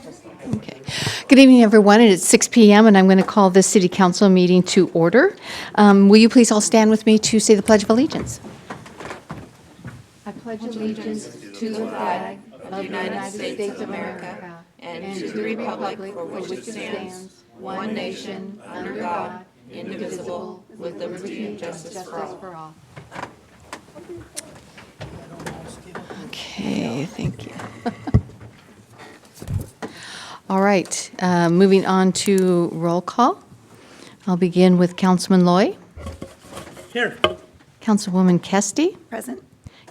Okay. Good evening, everyone. It's 6 p.m., and I'm going to call this City Council meeting to order. Will you please all stand with me to say the Pledge of Allegiance? I pledge allegiance to the flag of the United States of America and to the republic for which it stands, one nation, under God, indivisible, with liberty and justice for all. Okay, thank you. All right, moving on to roll call. I'll begin with Councilman Loy. Here. Councilwoman Kesty. Present.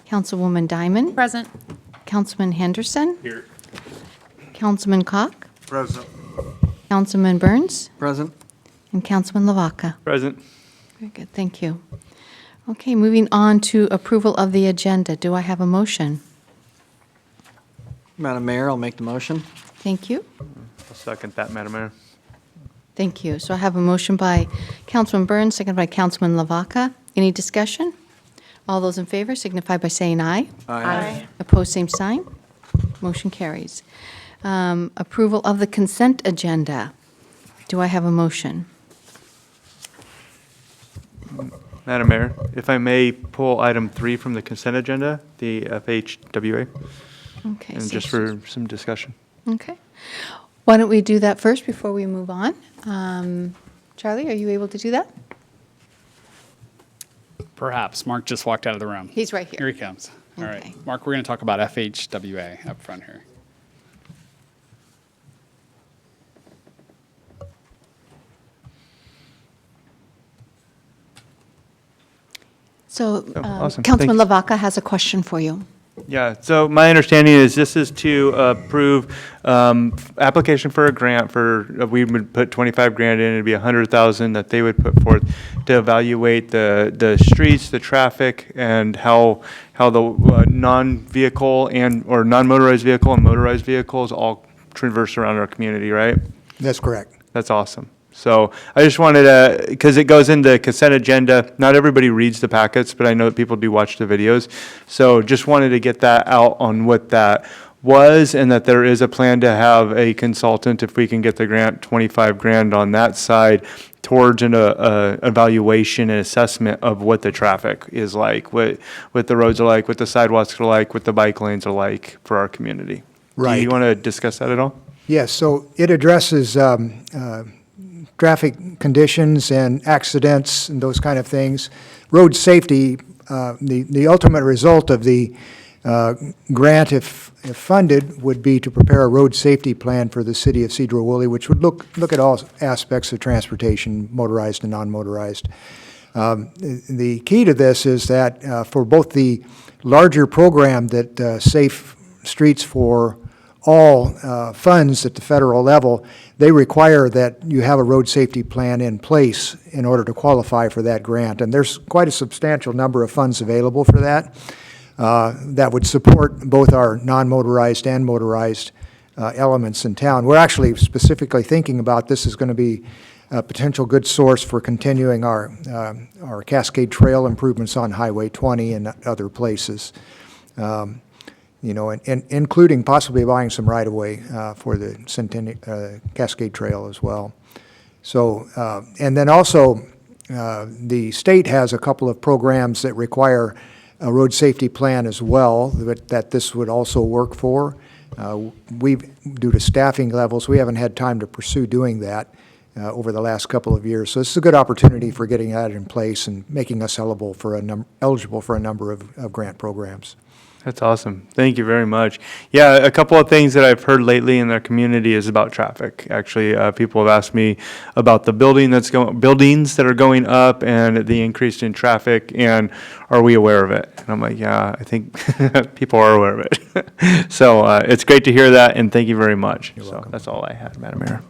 Councilwoman Diamond. Present. Councilman Henderson. Here. Councilman Koch. Present. Councilman Burns. Present. And Councilman Lavaca. Present. Very good, thank you. Okay, moving on to approval of the agenda. Do I have a motion? Madam Mayor, I'll make the motion. Thank you. I'll second that, Madam Mayor. Thank you. So I have a motion by Councilman Burns, seconded by Councilman Lavaca. Any discussion? All those in favor signify by saying aye. Aye. Opposed, same sign. Motion carries. Approval of the consent agenda. Do I have a motion? Madam Mayor, if I may pull item 3 from the consent agenda, the FHWA, Okay. and so- just for some discussion. Okay. Why don't we do that first before we move on? Charlie, are you able to do that? Perhaps. Mark just walked out of the room. He's right Here here. he comes. All Okay. right. Mark, we're going to talk about FHWA up front here. So awesome. Councilman Thanks. Lavaca has a question for you. Yeah, so my understanding is this is to approve application for a grant for, we would put 25 grand in, it'd be 100,000 that they would put forth to evaluate the streets, the traffic, and how the non-vehicle or non-motorized vehicle and motorized vehicles all traverse around our community, right? That's correct. That's awesome. So I just wanted to, because it goes into consent agenda, not everybody reads the packets, but I know that people do watch the videos. So just wanted to get that out on what that was, and that there is a plan to have a consultant, if we can get the grant, 25 grand on that side, towards an evaluation and assessment of what the traffic is like, what the roads are like, what the sidewalks are like, what the bike lanes are like for our community. Do Right. you want to discuss that at all? Yes, so it addresses traffic conditions and accidents and those kind of things. Road safety, the ultimate result of the grant, if funded, would be to prepare a road safety plan for the city of Sedro-Woolley, which would look at all aspects of transportation, motorized and non-motorized. The key to this is that for both the larger program that Safe Streets for All funds at the federal level, they require that you have a road safety plan in place in order to qualify for that grant. And there's quite a substantial number of funds available for that that would support both our non-motorized and motorized elements in town. We're actually specifically thinking about this is going to be a potential good source for continuing our Cascade Trail improvements on Highway 20 and other places. You know, and including possibly buying some right-of-way for the Cascade Trail as well. So, and then also, the state has a couple of programs that require a road safety plan as well, that this would also work for. Due to staffing levels, we haven't had time to pursue doing that over the last couple of years. So this is a good opportunity for getting that in place and making us eligible for a number of grant programs. That's awesome. Thank you very much. Yeah, a couple of things that I've heard lately in their community is about traffic. Actually, people have asked me about the buildings that are going up and the increase in traffic, and are we aware of it? And I'm like, yeah, I think people are aware of it. So it's great to hear that, and thank you very much. You're so welcome. that's all I had, Madam Mayor.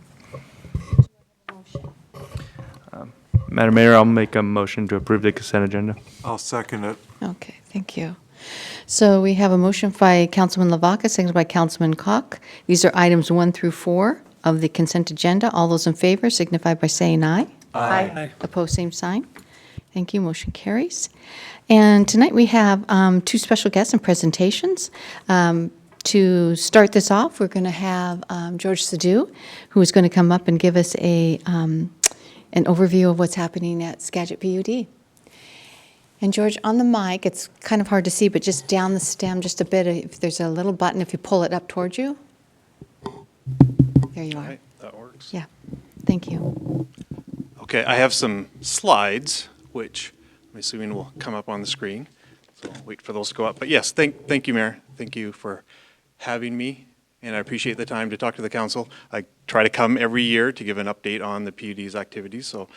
Madam Mayor, I'll make a motion to approve the consent agenda. I'll second it. Okay, thank you. So we have a motion by Councilman Lavaca, seconded by Councilman Koch. These are items 1 through 4 of the consent agenda. All those in favor signify by saying aye. Aye. Opposed, same sign. Thank you, motion carries. And tonight we have 2 special guests and presentations. To start this off, we're going to have George Sedou, who is going to come up and give us an overview of what's happening at Skagit PUD. And George, on the mic, it's kind of hard to see, but just down the stem just a bit, if there's a little button, if you pull it up towards you. There you All are. right, that works. Yeah, thank you. Okay, I have some slides, which I'm assuming will come up on the screen. So I'll wait for those to go up. But yes, thank you, Mayor. Thank you for having me, and I appreciate the time to talk to the council. I try to come every year to give an update on the PUD's activities. So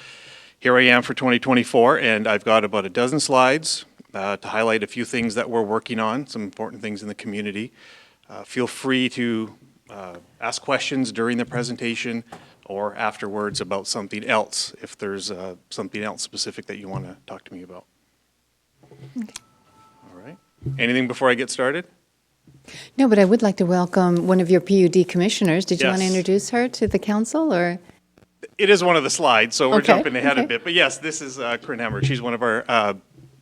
here I am for 2024, and I've got about a dozen slides to highlight a few things that we're working on, some important things in the community. Feel free to ask questions during the presentation or afterwards about something else, if there's something else specific that you want to talk to me about. Okay. All right. Anything before I get started? No, but I would like to welcome one of your PUD commissioners. Did you want to Yes. introduce her to the council, or? It is one of the slides, so we're Okay, jumping ahead okay. a bit. But yes, this is Corinne Hammer. She's one of our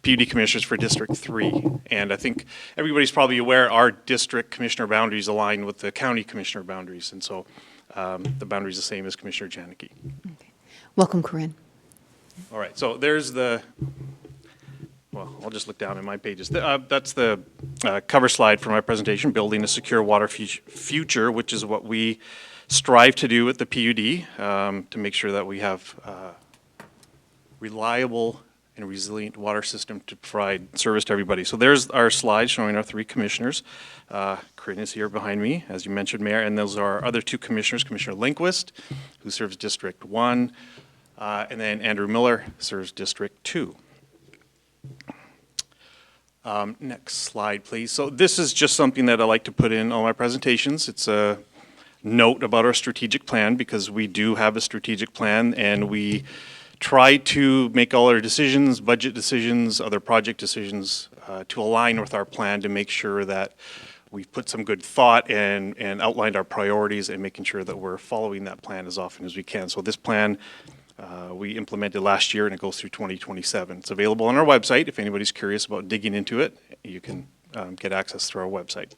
PUD commissioners for District 3. And I think everybody's probably aware our district commissioner boundaries align with the county commissioner boundaries. And so the boundary's the same as Commissioner Janicki. Okay. Welcome, Corinne. All right, so there's the, well, I'll just look down in my pages. That's the cover slide for my presentation, Building a Secure Water Future, which is what we strive to do at the PUD to make sure that we have reliable and resilient water system to provide service to everybody. So there's our slide showing our 3 commissioners. Corinne is here behind me, as you mentioned, Mayor, and those are our other 2 commissioners, Commissioner Lindquist, who serves District 1, and then Andrew Miller serves District 2. Next slide, please. So this is just something that I like to put in all my presentations. It's a note about our strategic plan, because we do have a strategic plan, and we try to make all our decisions, budget decisions, other project decisions, to align with our plan to make sure that we've put some good thought and outlined our priorities and making sure that we're following that plan as often as we can. So this plan we implemented last year, and it goes through 2027. It's available on our website. If anybody's curious about digging into it, you can get access through our website.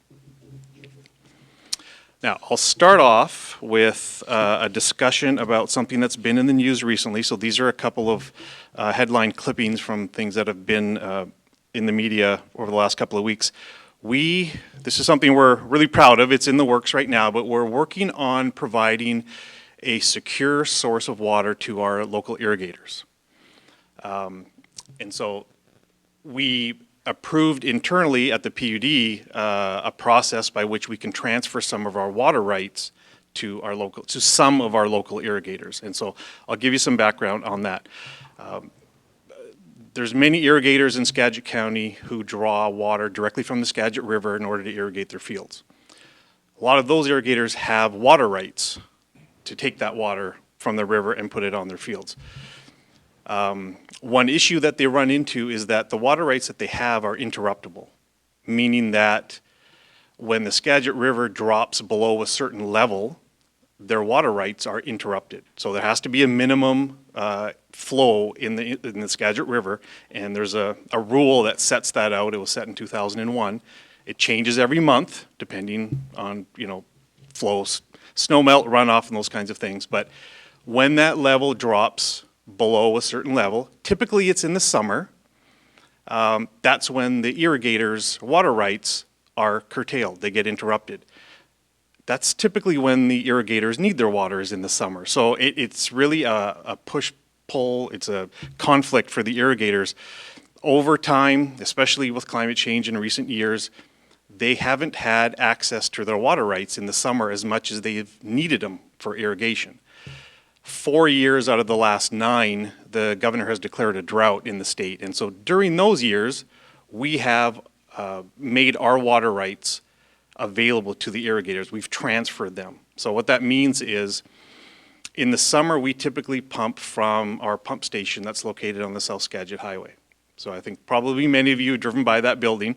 Now, I'll start off with a discussion about something that's been in the news recently. So these are a couple of headline clippings from things that have been in the media over the last couple of weeks. This is something we're really proud of. It's in the works right now, but we're working on providing a secure source of water to our local irrigators. And so we approved internally at the PUD a process by which we can transfer some of our water rights to some of our local irrigators. And so I'll give you some background on that. There's many irrigators in Skagit County who draw water directly from the Skagit River in order to irrigate their fields. A lot of those irrigators have water rights to take that water from the river and put it on their fields. One issue that they run into is that the water rights that they have are interruptible, meaning that when the Skagit River drops below a certain level, their water rights are interrupted. So there has to be a minimum flow in the Skagit River, and there's a rule that sets that out. It was set in 2001. It changes every month depending on, flows, snow melt, runoff, and those kinds of things. But when that level drops below a certain level, typically it's in the summer, that's when the irrigators' water rights are curtailed. They get interrupted. That's typically when the irrigators need their water, is in the summer. So it's really a push-pull. It's a conflict for the irrigators. Over time, especially with climate change in recent years, they haven't had access to their water rights in the summer as much as they've needed them for irrigation. 4 years out of the last 9, the governor has declared a drought in the state. And so during those years, we have made our water rights available to the irrigators. We've transferred them. So what that means is, in the summer, we typically pump from our pump station that's located on the South Skagit Highway. So I think probably many of you have driven by that building.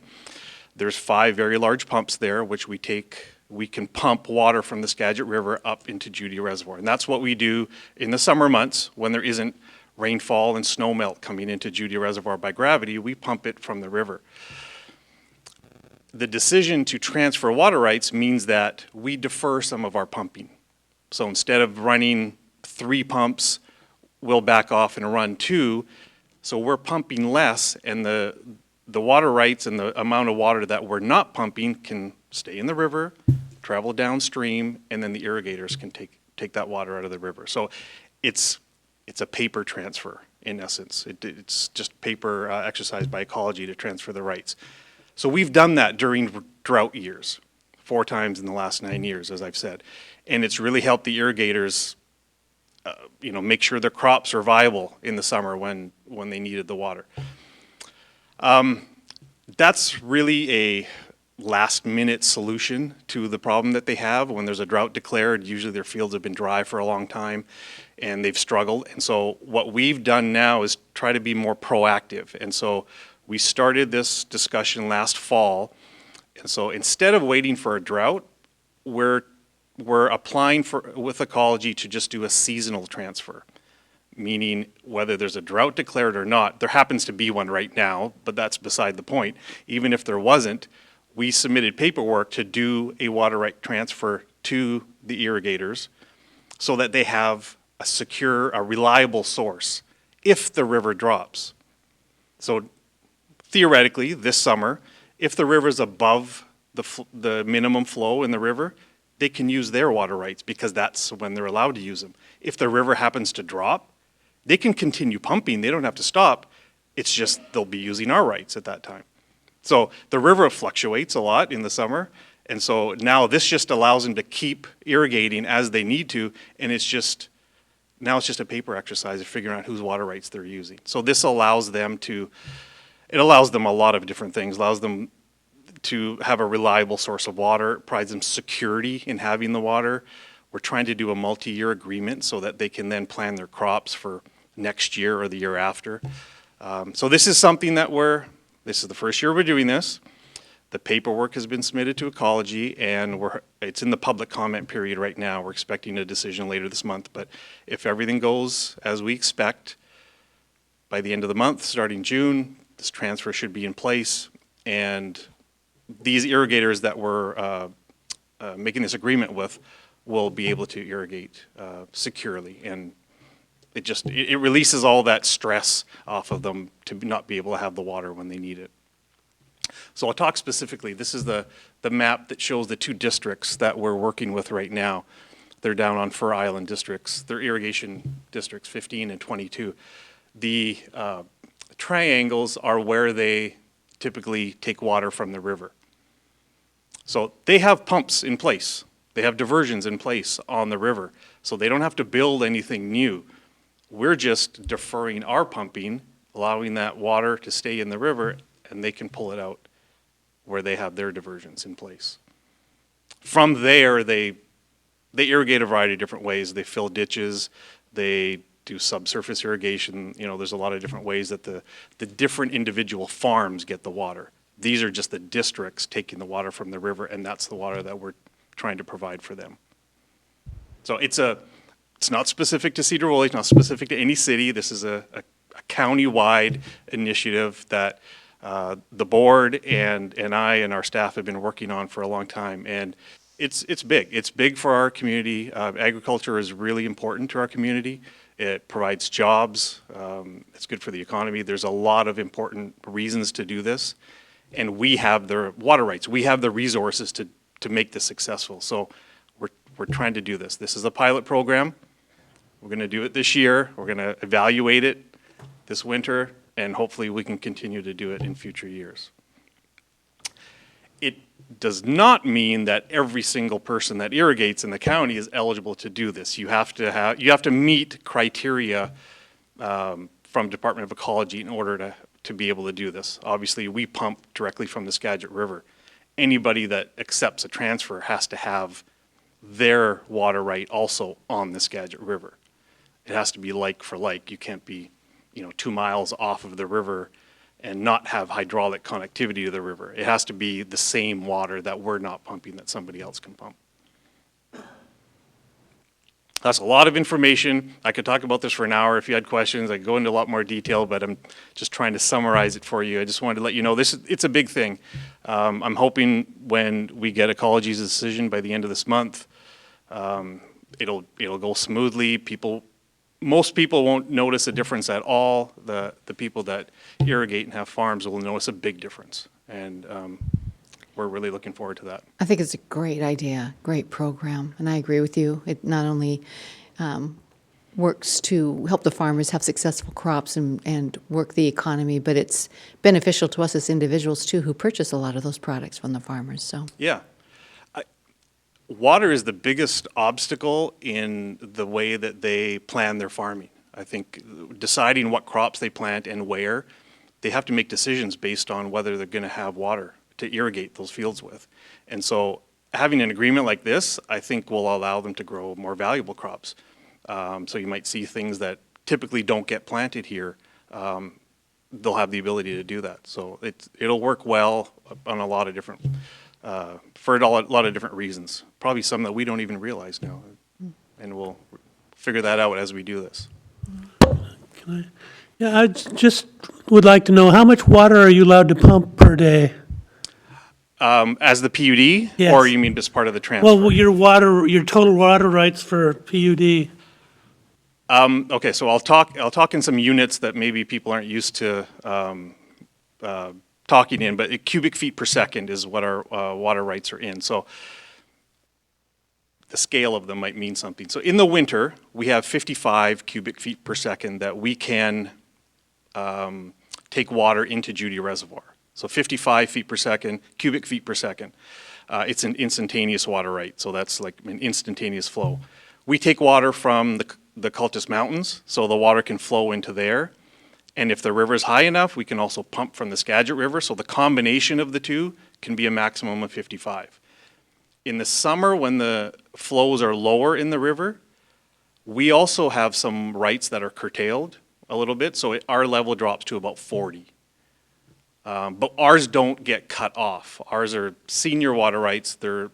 There's 5 very large pumps there, which we can pump water from the Skagit River up into Judy Reservoir. And that's what we do in the summer months when there isn't rainfall and snow melt coming into Judy Reservoir by gravity. We pump it from the river. the decision to transfer water rights means that we defer some of our pumping. So instead of running 3 pumps, we'll back off and run 2. So we're pumping less, and the water rights and the amount of water that we're not pumping can stay in the river, travel downstream, and then the irrigators can take that water out of the river. So it's a paper transfer in essence. It's just paper exercise by ecology to transfer the rights. So we've done that during drought years, 4 times in the last 9 years, as I've said. And it's really helped the irrigators make sure their crops are viable in the summer when they needed the water. That's really a last-minute solution to the problem that they have. When there's a drought declared, usually their fields have been dry for a long time, and they've struggled. And so what we've done now is try to be more proactive. And so we started this discussion last fall. And so instead of waiting for a drought, we're applying with ecology to just do a seasonal transfer, meaning whether there's a drought declared or not. There happens to be one right now, but that's beside the point. Even if there wasn't, we submitted paperwork to do a water right transfer to the irrigators so that they have a secure, a reliable source if the river drops. So theoretically, this summer, if the river's above the minimum flow in the river, they can use their water rights because that's when they're allowed to use them. If the river happens to drop, they can continue pumping. They don't have to stop. It's just they'll be using our rights at that time. So the river fluctuates a lot in the summer, and so now this just allows them to keep irrigating as they need to, and now it's just a paper exercise of figuring out whose water rights they're using. So this allows them a lot of different things. Allows them to have a reliable source of water, it provides them security in having the water. We're trying to do a multi-year agreement so that they can then plan their crops for next year or the year after. So this is something that this is the first year we're doing this. The paperwork has been submitted to ecology, and it's in the public comment period right now. We're expecting a decision later this month, but if everything goes as we expect, by the end of the month, starting June, this transfer should be in place, and these irrigators that we're making this agreement with will be able to irrigate securely, and it releases all that stress off of them to not be able to have the water when they need it. So I'll talk specifically. This is the map that shows the 2 districts that we're working with right now. They're down on Fur Island districts. They're irrigation districts 15 and 22. The triangles are where they typically take water from the river. So they have pumps in place. They have diversions in place on the river. So they don't have to build anything new. We're just deferring our pumping, allowing that water to stay in the river, and they can pull it out where they have their diversions in place. From there, they irrigate a variety of different ways. They fill ditches, they do subsurface irrigation. There's a lot of different ways that the different individual farms get the water. These are just the districts taking the water from the river, and that's the water that we're trying to provide for them. So it's not specific to Sedro-Woolley, it's not specific to any city. This is a county-wide initiative that the board and I and our staff have been working on for a long time, and it's big. It's big for our community. Agriculture is really important to our community. It provides jobs. It's good for the economy. There's a lot of important reasons to do this, and we have the water rights. We have the resources to make this successful. So we're trying to do this. This is a pilot program. We're going to do it this year. We're going to evaluate it this winter, and hopefully we can continue to do it in future years. It does not mean that every single person that irrigates in the county is eligible to do this. You have to meet criteria from Department of Ecology in order to be able to do this. Obviously, we pump directly from the Skagit River. Anybody that accepts a transfer has to have their water right also on the Skagit River. It has to be like for like. You can't be 2 miles off of the river and not have hydraulic connectivity to the river. It has to be the same water that we're not pumping that somebody else can pump. That's a lot of information. I could talk about this for an hour. If you had questions, I could go into a lot more detail, but I'm just trying to summarize it for you. I just wanted to let you know it's a big thing. I'm hoping when we get Ecology's decision by the end of this month, it'll go smoothly. Most people won't notice a difference at all. The people that irrigate and have farms will notice a big difference, and we're really looking forward to that. I think it's a great idea, great program, and I agree with you. It not only works to help the farmers have successful crops and work the economy, but it's beneficial to us as individuals too, who purchase a lot of those products from the farmers, so. Yeah. Water is the biggest obstacle in the way that they plan their farming. I think deciding what crops they plant and where, they have to make decisions based on whether they're going to have water to irrigate those fields with. And so having an agreement like this, I think will allow them to grow more valuable crops. So you might see things that typically don't get planted here. They'll have the ability to do that. So it'll work well on a lot of different, for a lot of different reasons. Probably some that we don't even realize now. And we'll figure that out as we do this. Yeah, I just would like to know, how much water are you allowed to pump per day? As the PUD, Yes. or you mean just part of the transfer? Well, your total water rights for PUD. Okay, so I'll talk in some units that maybe people aren't used to talking in, but cubic feet per second is what our water rights are in. So the scale of them might mean something. So in the winter, we have 55 cubic feet per second that we can take water into Judy Reservoir. So 55 feet per second, cubic feet per second. It's an instantaneous water right, so that's like an instantaneous flow. We take water from the Cultus Mountains, so the water can flow into there. And if the river is high enough, we can also pump from the Skagit River, so the combination of the two can be a maximum of 55. In the summer, when the flows are lower in the river, we also have some rights that are curtailed a little bit, so our level drops to about 40. But ours don't get cut off. Ours are senior water rights. They're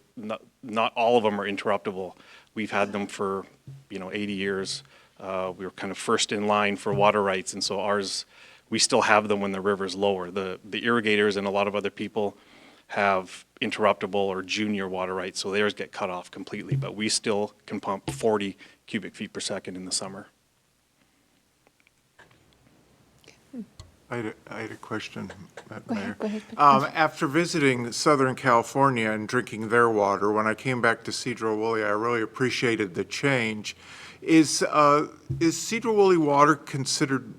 not all of them are interruptible. We've had them for 80 years. We were kind of first in line for water rights, and so ours, we still have them when the river's lower. The irrigators and a lot of other people have interruptible or junior water rights, so theirs get cut off completely. But we still can pump 40 cubic feet per second in the summer. I had a question, Madam Go Mayor. ahead, go ahead. After visiting Southern California and drinking their water, when I came back to Sedro-Woolley, I really appreciated the change. Is Sedro-Woolley water considered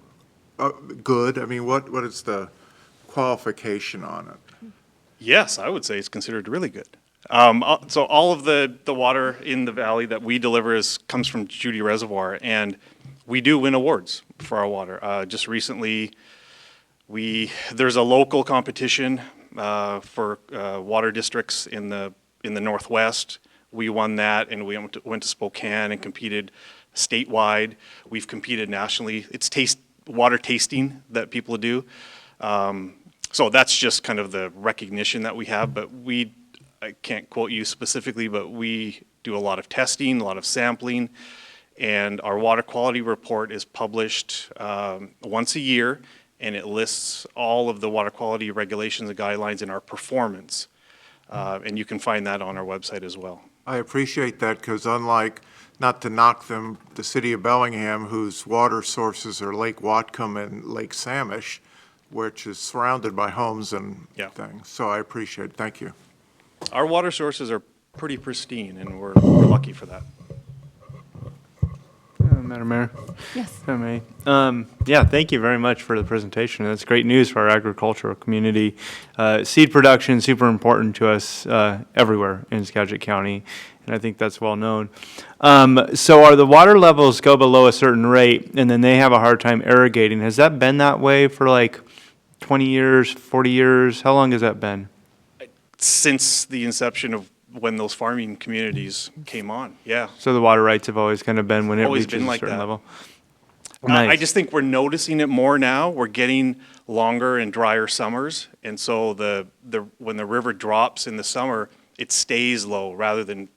good? I mean, what is the qualification on it? Yes, I would say it's considered really good. So all of the water in the valley that we deliver comes from Judy Reservoir, and we do win awards for our water. Just recently, there's a local competition for water districts in the Northwest. We won that, and we went to Spokane and competed statewide. We've competed nationally. It's water tasting that people do. So that's just kind of the recognition that we have, but I can't quote you specifically, but we do a lot of testing, a lot of sampling, and our water quality report is published once a year, and it lists all of the water quality regulations and guidelines and our performance. And you can find that on our website as well. I appreciate that because unlike, not to knock them, the city of Bellingham, whose water sources are Lake Whatcom and Lake Samish, which is surrounded by homes and Yeah. things. So I appreciate it. Thank you. Our water sources are pretty pristine, and we're lucky for that. Madam Mayor? Yes. If I may. Yeah, thank you very much for the presentation. That's great news for our agricultural community. Seed production, super important to us everywhere in Skagit County, and I think that's well known. So are the water levels go below a certain rate, and then they have a hard time irrigating? Has that been that way for like 20 years, 40 years? How long has that been? Since the inception of when those farming communities came on, yeah. So the water rights have always kind of been when it Always reaches been a like certain that. level? I Nice. just think we're noticing it more now. We're getting longer and drier summers, and so when the river drops in the summer, it stays low rather than,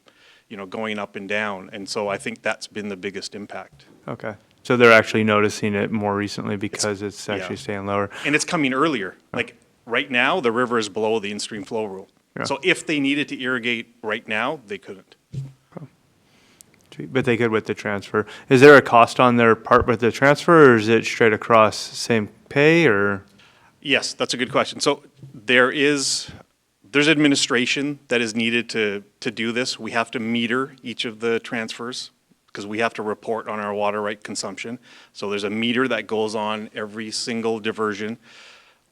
going up and down. And so I think that's been the biggest impact. Okay. So they're actually noticing it more recently because it's actually yeah. staying lower. And it's coming earlier. Like, right now, the river is below the in-stream flow rule. Yeah. So if they needed to irrigate right now, they couldn't. But they could with the transfer. Is there a cost on their part with the transfer, or is it straight across same pay, or? Yes, that's a good question. So there's administration that is needed to do this. We have to meter each of the transfers because we have to report on our water right consumption. So there's a meter that goes on every single diversion.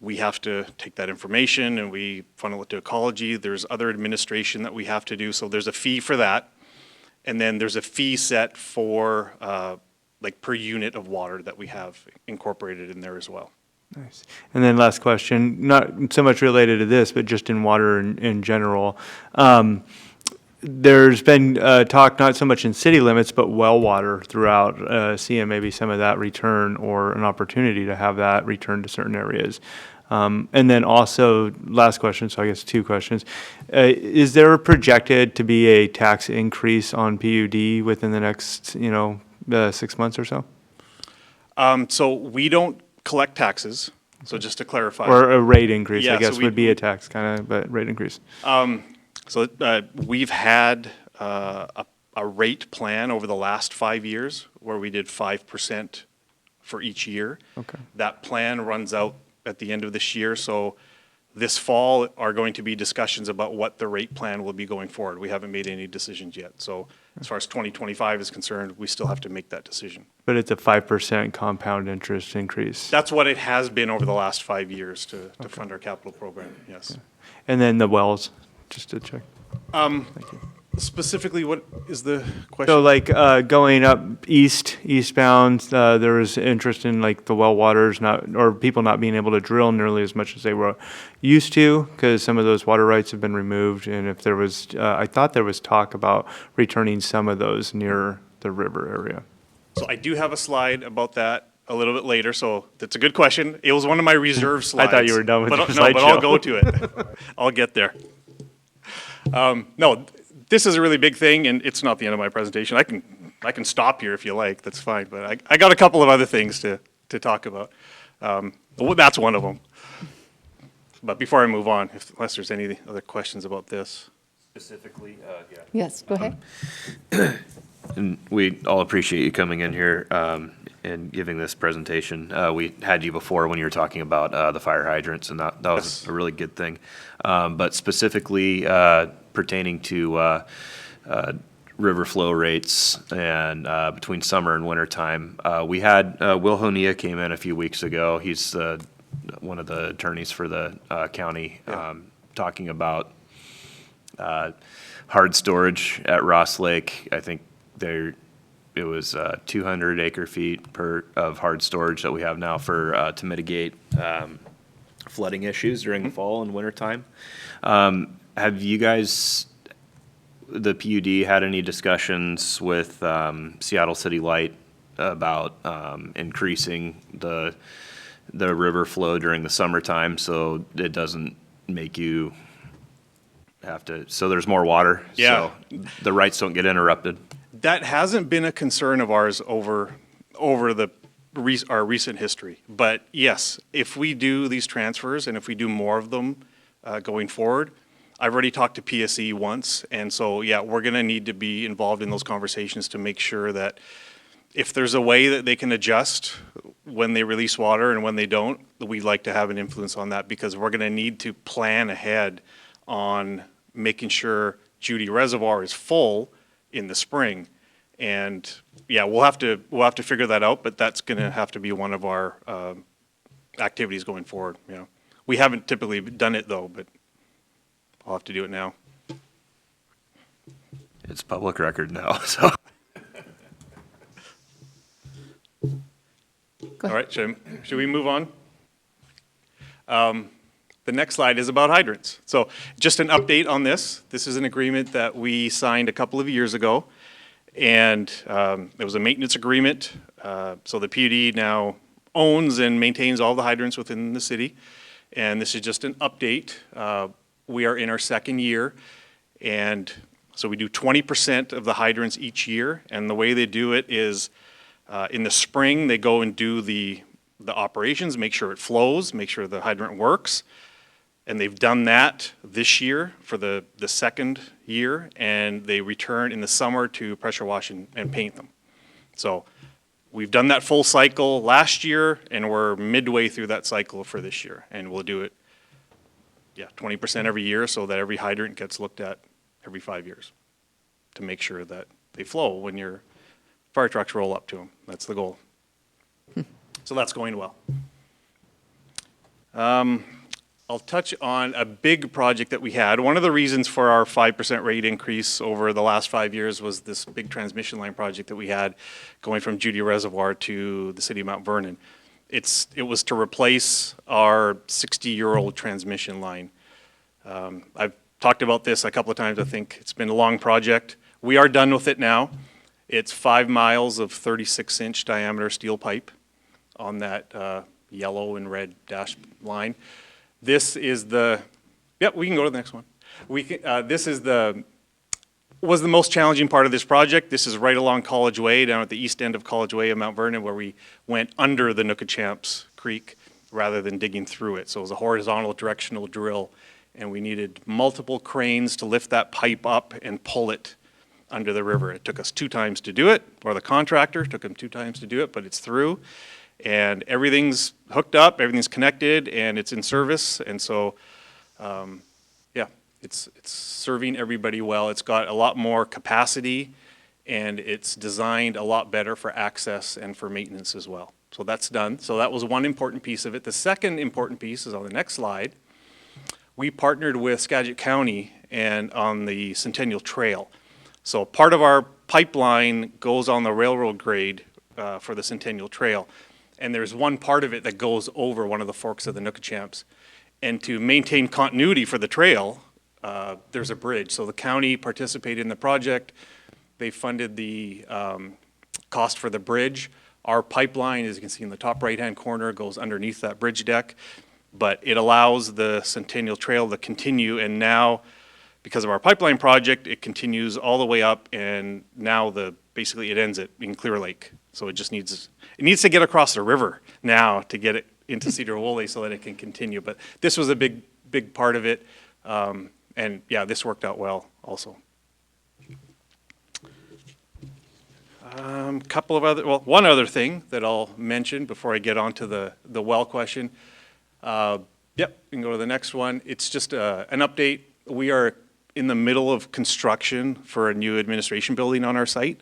We have to take that information and we funnel it to ecology. There's other administration that we have to do. So there's a fee for that. And then there's a fee set for like per unit of water that we have incorporated in there as well. Nice. And then last question, not so much related to this, but just in water in general. There's been talk, not so much in city limits, but well water throughout, seeing maybe some of that return or an opportunity to have that return to certain areas. And then also, last question, so I guess two questions. Is there projected to be a tax increase on PUD within the next, 6 months or so? So we don't collect taxes, so just to clarify. Or a rate increase, Yeah, I guess, so we- would be a tax kind of, but rate increase. So we've had a rate plan over the last 5 years where we did 5% for each year. Okay. That plan runs out at the end of this year, so this fall are going to be discussions about what the rate plan will be going forward. We haven't made any decisions yet. So as far as 2025 is concerned, we still have to make that decision. But it's a 5% compound interest increase. That's what it has been over the last 5 years to fund our capital program, yes. And then the wells, just to check. Specifically, what is the question? So like going up eastbound, there was interest in like the well waters or people not being able to drill nearly as much as they were used to because some of those water rights have been removed. And if there was, I thought there was talk about returning some of those near the river area. So I do have a slide about that a little bit later, so that's a good question. It was one of my reserve slides. I thought you were done with but, your No, but I'll slideshow. go to it. I'll get there. No, this is a really big thing, and it's not the end of my presentation. I can stop here if you like, that's fine, but I got a couple of other things to talk about. Well, that's one of them. But before I move on, unless there's any other questions about this. Specifically, yeah. Yes, go ahead. And we all appreciate you coming in here and giving this presentation. We had you before when you were talking about the fire hydrants, and that was Yes. a really good thing. But specifically pertaining to river flow rates and between summer and winter time, we had Will Honea came in a few weeks ago. He's one of the attorneys for the county, talking about hard storage at Ross Lake. I think it was 200 acre feet of hard storage that we have now for to mitigate flooding issues during the fall and winter time. Have you guys, the PUD, had any discussions with Seattle City Light about increasing the river flow during the summertime so it doesn't make you have to, so there's more water? Yeah. So the rights don't get interrupted? That hasn't been a concern of ours over our recent history. But yes, if we do these transfers and if we do more of them going forward, I've already talked to PSE once, and so yeah, we're going to need to be involved in those conversations to make sure that if there's a way that they can adjust when they release water and when they don't, we'd like to have an influence on that because we're going to need to plan ahead on making sure Judy Reservoir is full in the spring. And yeah, we'll have to figure that out, but that's going to have to be one of our activities going forward. You know, we haven't typically done it though, but I'll have to do it now. It's public record now, so. All right, should we move on? The next slide is about hydrants. So just an update on this. This is an agreement that we signed a couple of years ago. And it was a maintenance agreement. So the PUD now owns and maintains all the hydrants within the city. And this is just an update. We are in our second year. And So we do 20% of the hydrants each year, and the way they do it is in the spring, they go and do the operations, make sure it flows, make sure the hydrant works. And they've done that this year for the second year, and they return in the summer to pressure wash and paint them. So we've done that full cycle last year, and we're midway through that cycle for this year. And we'll do it, 20% every year, so that every hydrant gets looked at every 5 years to make sure that they flow when your fire trucks roll up to them. That's the goal. So that's going well. I'll touch on a big project that we had. One of the reasons for our 5% rate increase over the last 5 years was this big transmission line project that we had going from Judy Reservoir to the city of Mount Vernon. It was to replace our 60-year-old transmission line. I've talked about this a couple of times. I think it's been a long project. We are done with it now. It's 5 miles of 36-inch diameter steel pipe on that yellow and red dashed line. This is the, we can go to the next one. This is was the most challenging part of this project. This is right along College Way, down at the east end of College Way in Mount Vernon, where we went under the Nookachamps Creek rather than digging through it. So it was a horizontal directional drill, and we needed multiple cranes to lift that pipe up and pull it under the river. It took us 2 times to do it, or the contractor took him 2 times to do it, but it's through. And everything's hooked up, everything's connected, and it's in service. And so, it's serving everybody well. It's got a lot more capacity, and it's designed a lot better for access and for maintenance as well. So that's done. So that was one important piece of it. The second important piece is on the next slide. We partnered with Skagit County and on the Centennial Trail. So part of our pipeline goes on the railroad grade for the Centennial Trail. And there's one part of it that goes over one of the forks of the Nookachamps. And to maintain continuity for the trail, there's a bridge. So the county participated in the project. They funded the cost for the bridge. Our pipeline, as you can see in the top right-hand corner, goes underneath that bridge deck. But it allows the Centennial Trail to continue, and now, because of our pipeline project, it continues all the way up, and now basically it ends in Clear Lake. So it just needs to get across the river now to get it into Sedro-Woolley so that it can continue. But this was a big part of it, and this worked out well also. One other thing that I'll mention before I get on to the well question. We can go to the next one. It's just an update. We are in the middle of construction for a new administration building on our site.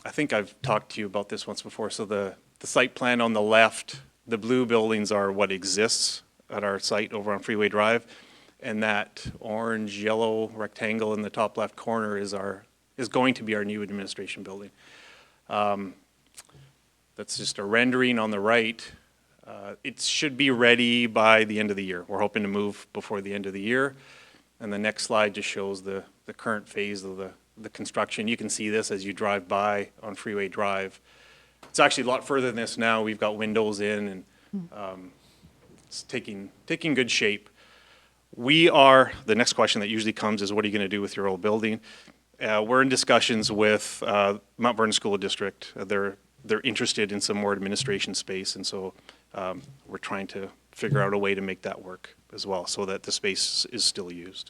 I think I've talked to you about this once before. So the site plan on the left, the blue buildings are what exists at our site over on Freeway Drive. And that orange-yellow rectangle in the top left corner is going to be our new administration building. That's just a rendering on the right. It should be ready by the end of the year. We're hoping to move before the end of the year. And the next slide just shows the current phase of the construction. You can see this as you drive by on Freeway Drive. It's actually a lot further than this now. We've got windows in, and it's taking good shape. The next question that usually comes is, what are you going to do with your old building? We're in discussions with Mount Vernon School District. They're interested in some more administration space, and so we're trying to figure out a way to make that work as well so that the space is still used.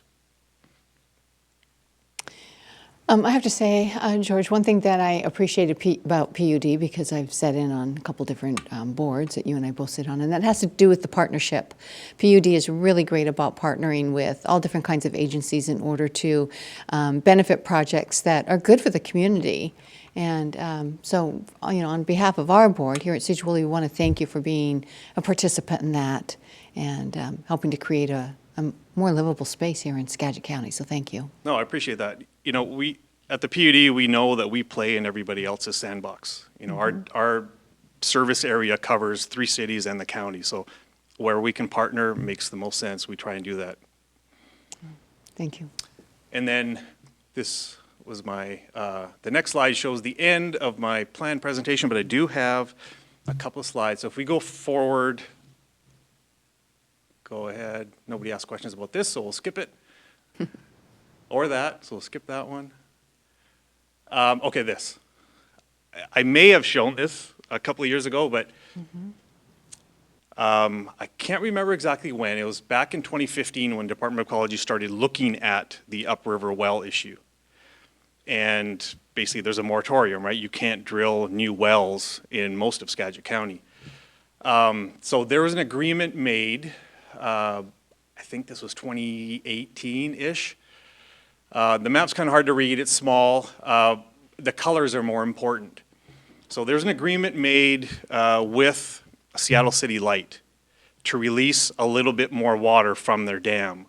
I have to say, George, one thing that I appreciated about PUD, because I've sat in on a couple different boards that you and I both sit on, and that has to do with the partnership. PUD is really great about partnering with all different kinds of agencies in order to benefit projects that are good for the community. And so, on behalf of our board here at Sedro-Woolley, we want to thank you for being a participant in that and helping to create a more livable space here in Skagit County. So thank you. No, I appreciate that. We at the PUD, we know that we play in everybody else's sandbox. Our service area covers 3 cities and the county. So where we can partner makes the most sense. We try and do that. Thank you. And then this was the next slide shows the end of my planned presentation, but I do have a couple of slides. So if we go forward, go ahead. Nobody asked questions about this, so we'll skip it. or that, so we'll skip that one. Okay, this. I may have shown this a couple of years ago, but I can't remember exactly when. It was back in 2015 when Department of Ecology started looking at the upriver well issue. And basically there's a moratorium, right? You can't drill new wells in most of Skagit County. So there was an agreement made, I think this was 2018-ish. The map's kind of hard to read, it's small. The colors are more important. So there's an agreement made with Seattle City Light to release a little bit more water from their dam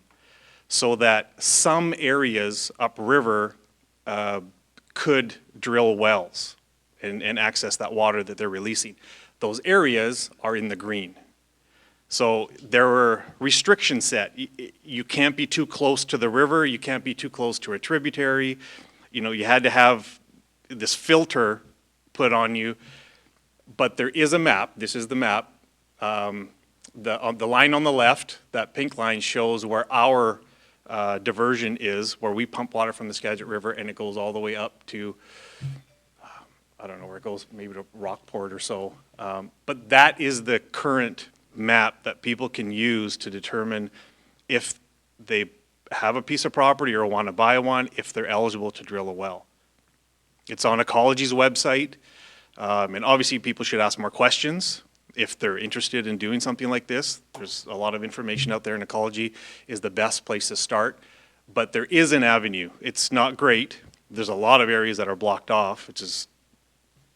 so that some areas upriver could drill wells and access that water that they're releasing. Those areas are in the green. So there were restrictions set. You can't be too close to the river, you can't be too close to a tributary. You know, you had to have this filter put on you. But there is a map, this is the map. The line on the left, that pink line, shows where our diversion is, where we pump water from the Skagit River, and it goes all the way up to, I don't know where it goes, maybe to Rockport or so. But that is the current map that people can use to determine if they have a piece of property or want to buy one, if they're eligible to drill a well. It's on Ecology's website, and obviously people should ask more questions if they're interested in doing something like this. There's a lot of information out there, and Ecology is the best place to start. But there is an avenue. It's not great. There's a lot of areas that are blocked off, which is,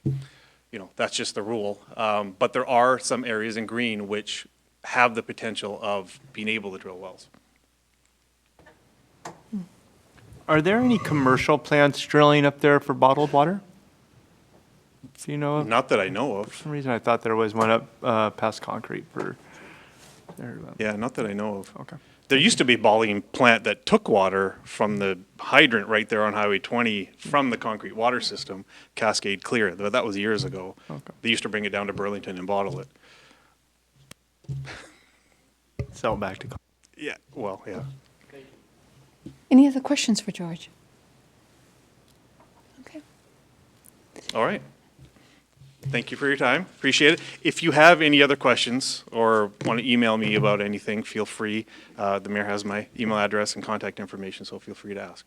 you know, that's just the rule. But there are some areas in green which have the potential of being able to drill wells. Are there any commercial plants drilling up there for bottled water? Do you know of? Not that I know of. For some reason, I thought there was one up past Concrete for there. Yeah, not that I know of. Okay. There used to be a bottling plant that took water from the hydrant right there on Highway 20 from the concrete water system, Cascade Clear. That was years ago. Okay. They used to bring it down to Burlington and bottle it. Sell it back to. Yeah, well, yeah. Any other questions for George? Okay. All right. Thank you for your time. Appreciate it. If you have any other questions or want to email me about anything, feel free. The mayor has my email address and contact information, so feel free to ask.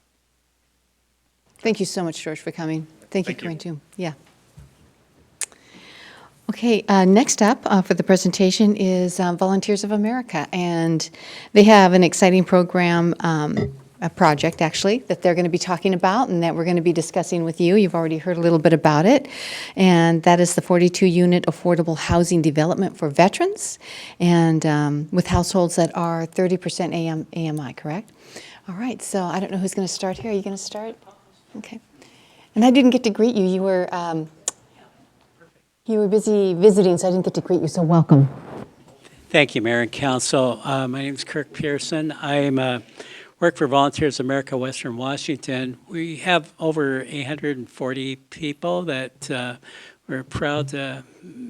Thank you so much, George, for coming. Thank you Thank for you. coming too. Yeah. Okay, next up for the presentation is Volunteers of America, and they have an exciting program, a project actually, that they're going to be talking about and that we're going to be discussing with you. You've already heard a little bit about it, and that is the 42-unit affordable housing development for veterans, and with households that are 30% AMI, correct? All right, so I don't know who's going to start here. Are you going to start? Okay. And I didn't get to greet you. You were busy visiting, so I didn't get to greet you, so welcome. Thank you, Mayor and Council. My name is Kirk Pearson. I work for Volunteers of America, Western Washington. We have over 840 people that we're proud to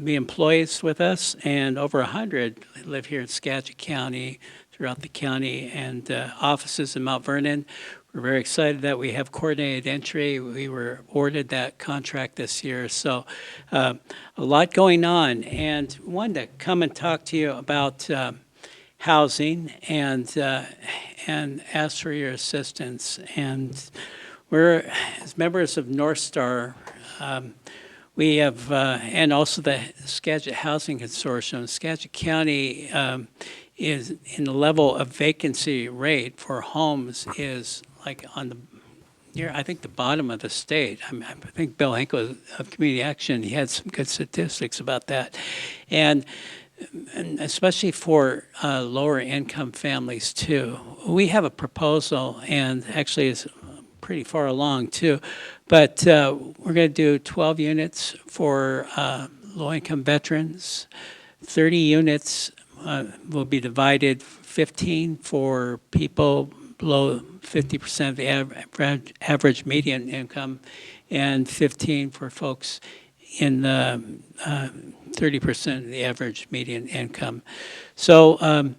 be employees with us, and over 100 live here in Skagit County, throughout the county, and offices in Mount Vernon. We're very excited that we have coordinated entry. We were awarded that contract this year, so a lot going on. And wanted to come and talk to you about housing and ask for your assistance. And we're, as members of North Star, we have, and also the Skagit Housing Consortium, Skagit County is in the level of vacancy rate for homes is like on the I think the bottom of the state. I think Bill Henkel of Community Action, he had some good statistics about that. And especially for lower income families too. We have a proposal, and actually it's pretty far along too, but we're going to do 12 units for low income veterans, 30 units will be divided, 15 for people below 50% of the average median income, and 15 for folks in 30% of the average median income. So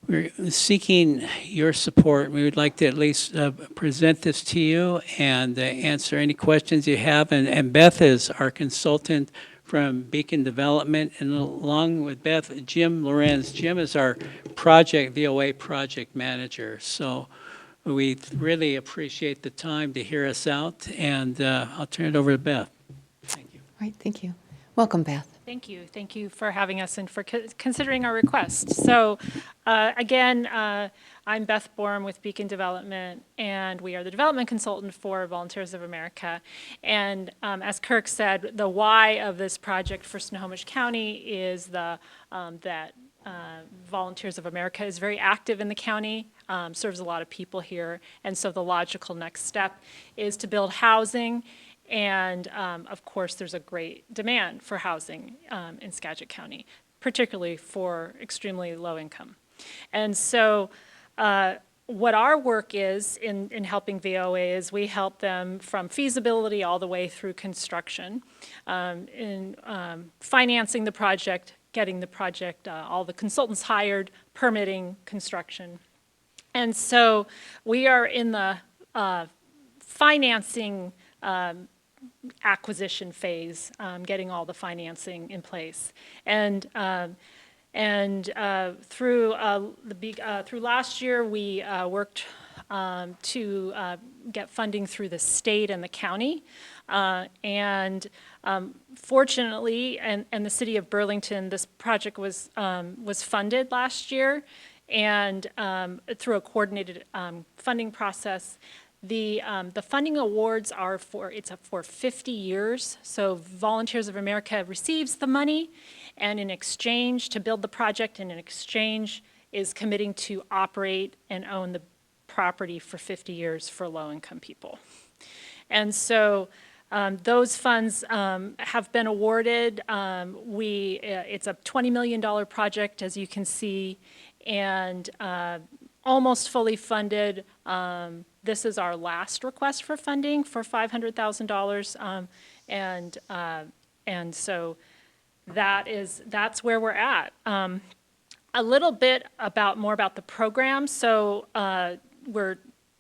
we're seeking your support. We would like to at least present this to you and answer any questions you have. And Beth is our consultant from Beacon Development, and along with Beth, Jim Lorenz. Jim is our VOA project manager. So we really appreciate the time to hear us out, and I'll turn it over to Beth. Thank you. All right, thank you. Welcome, Beth. Thank you. Thank you for having us and for considering our request. So again, I'm Beth Borum with Beacon Development, and we are the development consultant for Volunteers of America. And as Kirk said, the why of this project for Snohomish County is that Volunteers of America is very active in the county, serves a lot of people here, and so the logical next step is to build housing. And of course, there's a great demand for housing in Skagit County, particularly for extremely low income. And so what our work is in helping VOA is we help them from feasibility all the way through construction, in financing the project, getting the project, all the consultants hired, permitting, construction. And so we are in the financing acquisition phase, getting all the financing in place. And through last year, we worked to get funding through the state and the county. Fortunately, and the city of Burlington, this project was funded last year, and through a coordinated funding process. The funding awards are for 50 years. So Volunteers of America receives the money, and in exchange to build the project, and in exchange is committing to operate and own the property for 50 years for low-income people. And so those funds have been awarded. It's a $20 million project, as you can see, and almost fully funded. This is our last request for funding for $500,000, and so that's where we're at. A little bit more about the program. So we're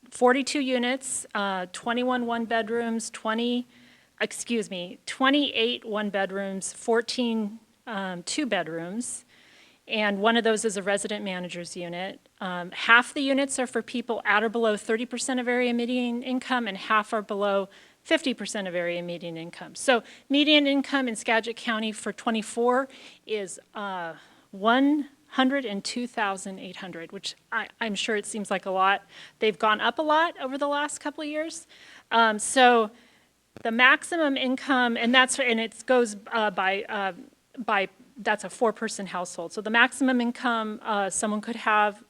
42 units, 21 one-bedrooms, 28 one-bedrooms, 14 two-bedrooms. And one of those is a resident manager's unit. Half the units are for people at or below 30% of area median income, and half are below 50% of area median income. So median income in Skagit County for '24 is $102,800, which I'm sure it seems like a lot. They've gone up a lot over the last couple of years. So the maximum income, and it goes by that's a four-person household. So the maximum income someone could have,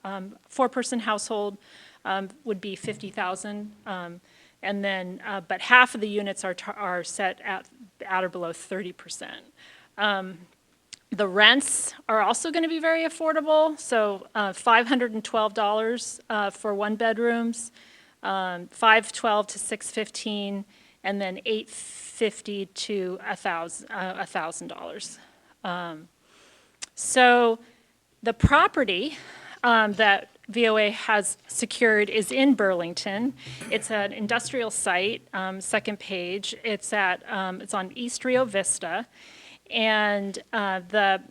four-person household, would be $50,000, and then but half of the units are set at or below 30%. The rents are also going to be very affordable. So $512 for one bedrooms, $512 to $615, and then $850 to $1,000. So the property that VOA has secured is in Burlington. It's an industrial site, second page. It's on East Rio Vista, and the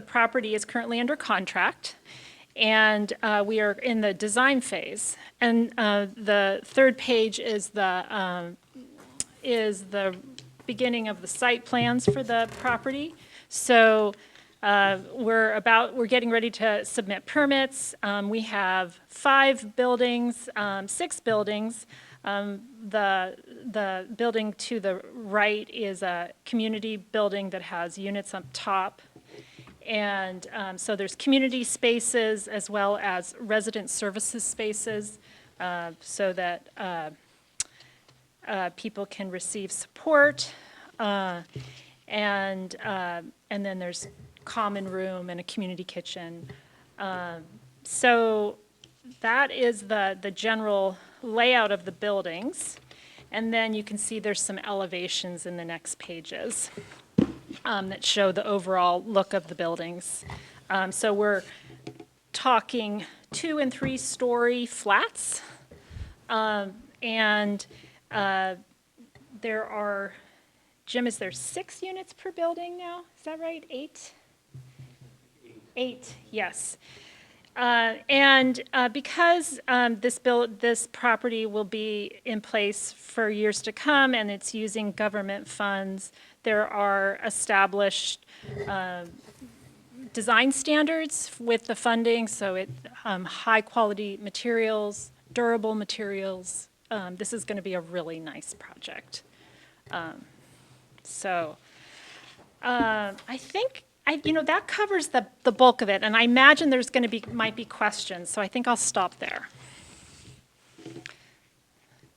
property is currently under contract, and we are in the design phase. And the third page is the beginning of the site plans for the property. So we're getting ready to submit permits. We have 5 buildings, 6 buildings. The building to the right is a community building that has units up top. And so there's community spaces as well as resident services spaces, so that people can receive support, and then there's common room and a community kitchen. So that is the general layout of the buildings, and then you can see there's some elevations in the next pages that show the overall look of the buildings. So we're talking 2- and 3-story flats. And there are, Jim, is there 6 units per building now? Is that right? 8? 8, yes. And because this property will be in place for years to come and it's using government funds, there are established design standards with the funding, so high-quality materials, durable materials. This is going to be a really nice project. I think, that covers the bulk of it, and I imagine there's going to might be questions, so I think I'll stop there.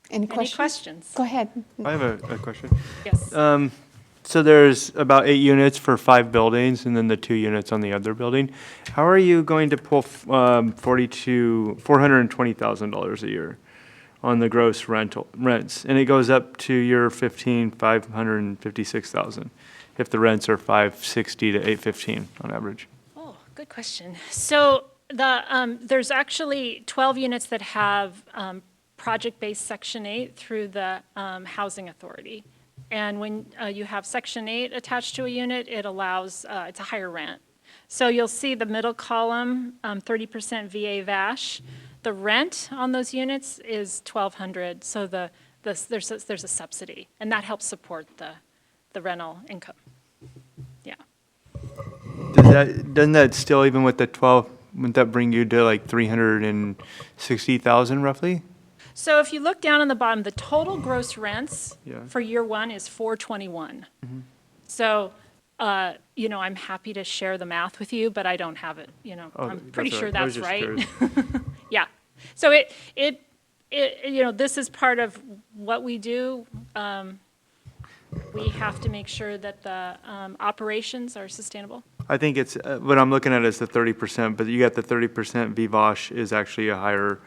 Any Any questions? questions? Go ahead. I have a question. Yes. So there's about 8 units for 5 buildings, and then the 2 units on the other building. How are you going to pull $420,000 a year on the gross rents? And it goes up to your $556,000 if the rents are $560 to $815 on average. Oh, good question. So there's actually 12 units that have project-based Section 8 through the Housing Authority. And when you have Section 8 attached to a unit, it allows, it's a higher rent. So you'll see the middle column, 30% VA VASH. The rent on those units is $1,200, so there's a subsidy, and that helps support the rental income. Yeah. Doesn't that still, even with the 12, wouldn't that bring you to like 360,000 roughly? So if you look down on the bottom, the total gross rents Yeah. for year 1 is $421. So, I'm happy to share the math with you, but I don't have it, Oh, I'm pretty that's all sure right. I was that's just right. curious. Yeah. So this is part of what we do. We have to make sure that the operations are sustainable. I think it's, what I'm looking at is the 30%, but you got the 30% VVOsh is actually a higher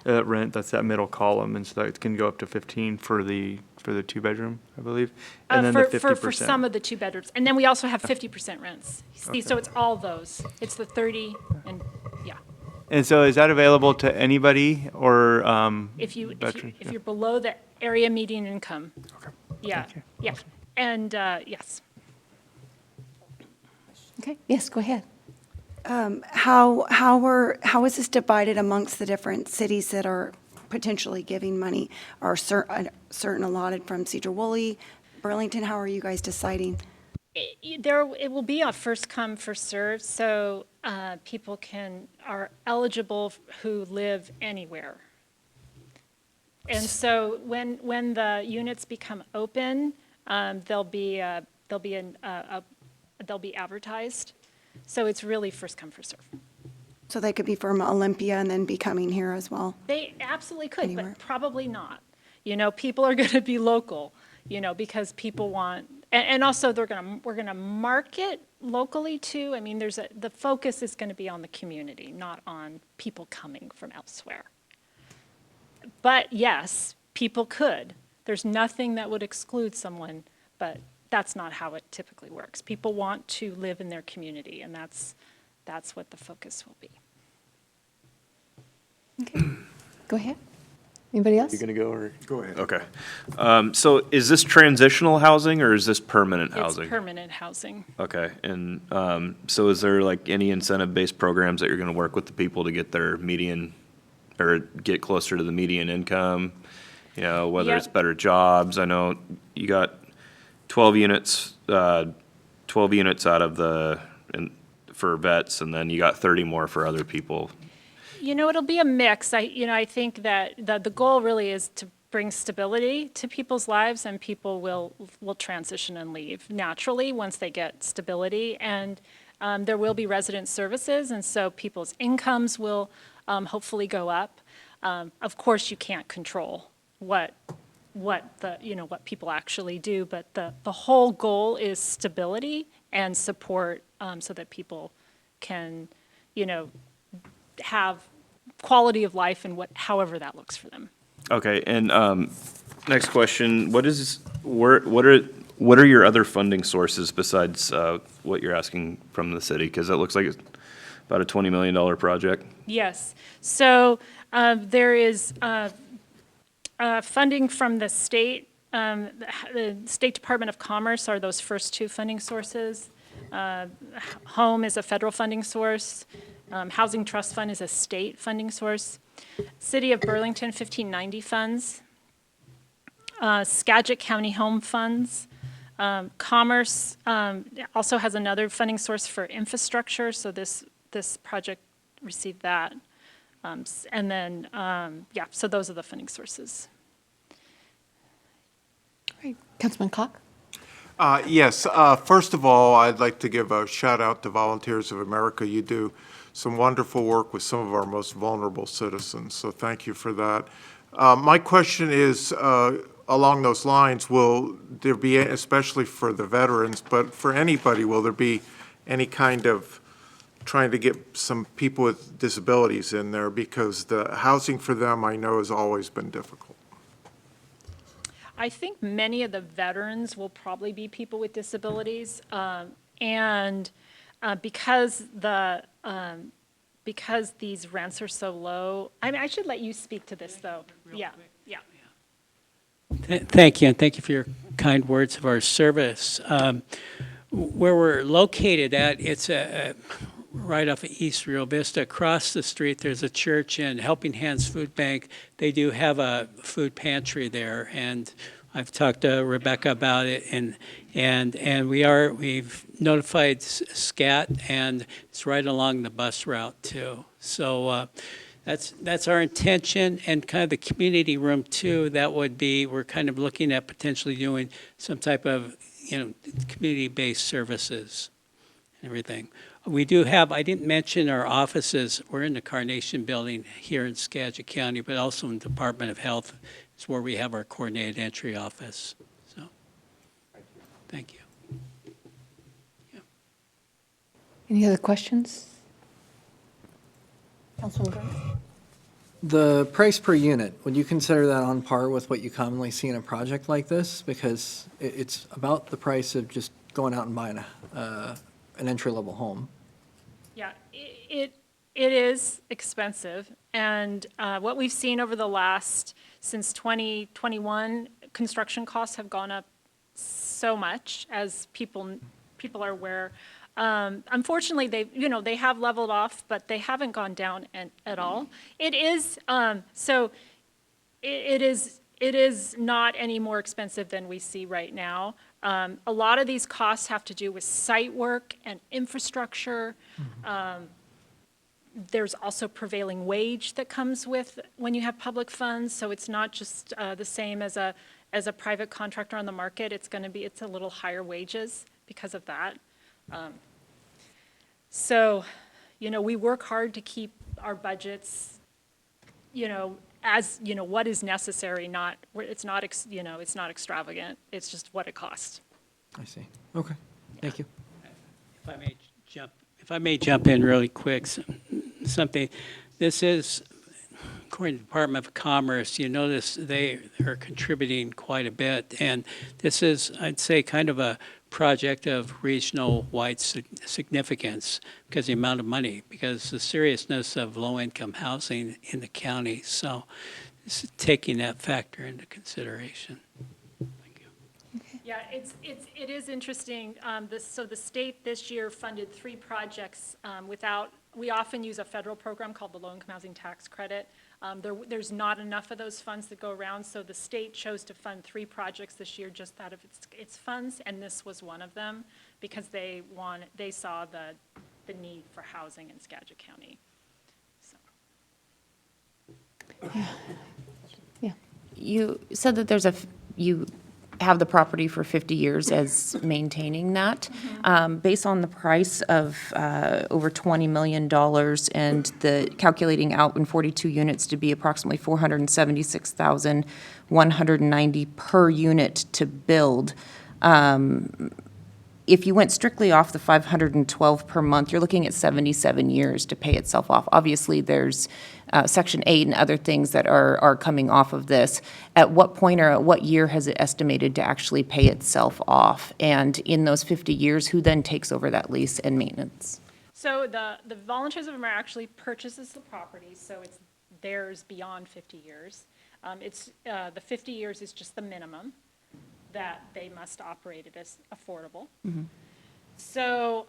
rent, that's that middle column, and so it can go up to 15 for the 2-bedroom, I believe, and then the 50%. For some of the 2 bedrooms. And then we also have 50% rents. See, so it's all those. It's the 30 and, yeah. And so is that available to anybody or If veteran? you're below the area median income. Okay. Yeah, Thank you. yeah. And, yes. Okay, yes, go ahead. How is this divided amongst the different cities that are potentially giving money? Are certain allotted from Sedro-Woolley, Burlington? How are you guys deciding? It will be a first come, first served, so people are eligible who live anywhere. And so when the units become open, they'll be advertised. So it's really first come, first serve. So they could be from Olympia and then be coming here as well? They absolutely could, Anywhere. but probably not. People are going to be local, because people want, and also we're going to market locally too. I mean, the focus is going to be on the community, not on people coming from elsewhere. But yes, people could. There's nothing that would exclude someone, but that's not how it typically works. People want to live in their community, and that's what the focus will be. Okay, go ahead. Anybody else? You gonna go or? Go ahead. Okay. So is this transitional housing or is this permanent housing? It's permanent housing. Okay, and so is there like any incentive-based programs that you're gonna work with the people to get their median, or get closer to the median income? Whether Yep. it's better jobs, I know you got 12 units out of for vets, and then you got 30 more for other people. It'll be a mix. I think that the goal really is to bring stability to people's lives, and people will transition and leave naturally once they get stability. And there will be resident services, and so people's incomes will hopefully go up. Of course, you can't control what people actually do, but the whole goal is stability and support, so that people can, have quality of life and however that looks for them. Okay, and next question, what are your other funding sources besides what you're asking from the city? Because it looks like About a $20 million project. Yes. So there is funding from the state. The State Department of Commerce are those first two funding sources. Home is a federal funding source. Housing Trust Fund is a state funding source. City of Burlington 1590 funds. Skagit County Home Funds. Commerce also has another funding source for infrastructure, so this project received that. And then, yeah, so those are the funding sources. All right, Councilman Cock? Yes, first of all, I'd like to give a shout out to Volunteers of America. You do some wonderful work with some of our most vulnerable citizens, so thank you for that. My question is, along those lines, will there be, especially for the veterans, but for anybody, will there be any kind of trying to get some people with disabilities in there? Because the housing for them, I know, has always been difficult. I think many of the veterans will probably be people with disabilities, and because these rents are so low. I mean, I should let you speak to this, though. Yeah, yeah. Thank you, and thank you for your kind words of our service. Where we're located at, it's right off of East Rio Vista. Across the street, there's a church and Helping Hands Food Bank. They do have a food pantry there, and I've talked to Rebecca about it, and we've notified SCAT, and it's right along the bus route too. So that's our intention, and kind of the community room too. That would be, we're kind of looking at potentially doing some type of, community-based services and everything. We do have, I didn't mention our offices. We're in the Carnation Building here in Skagit County, but also in the Department of Health is where we have our coordinated entry office. So, thank you. Yeah. Any other questions? Councilman Burns? The price per unit, would you consider that on par with what you commonly see in a project like this? Because it's about the price of just going out and buying an entry-level home. Yeah, it is expensive, and what we've seen over the since 2021, construction costs have gone up so much, as people are aware. Unfortunately, they have leveled off, but they haven't gone down at all. It is it is not any more expensive than we see right now. A lot of these costs have to do with site work and infrastructure. There's also prevailing wage that comes with when you have public funds, so it's not just the same as a private contractor on the market. It's a little higher wages because of that. So, we work hard to keep our budgets, as, what is necessary, it's not extravagant. It's just what it costs. I see. Okay. Thank you. If I may jump in really quick, something, this is, according to the Department of Commerce, you notice they are contributing quite a bit, and this is, I'd say, kind of a project of regional-wide significance because of the amount of money, because the seriousness of low-income housing in the county. So this is taking that factor into consideration. Thank you. Yeah, it is interesting. So the state this year funded 3 projects we often use a federal program called the Low-Income Housing Tax Credit. There's not enough of those funds that go around, so the state chose to fund 3 projects this year just out of its funds, and this was one of them because they saw the need for housing in Skagit County. So. Yeah. You said that you have the property for 50 years as maintaining that. Based on the price of over $20 million and the calculating out in 42 units to be approximately $476,190 per unit to build, if you went strictly off the $512 per month, you're looking at 77 years to pay itself off. Obviously, there's Section 8 and other things that are coming off of this. At what point or at what year has it estimated to actually pay itself off? And in those 50 years, who then takes over that lease and maintenance? So the Volunteers of America actually purchases the property, so it's theirs beyond 50 years. The 50 years is just the minimum that they must operate it as affordable. So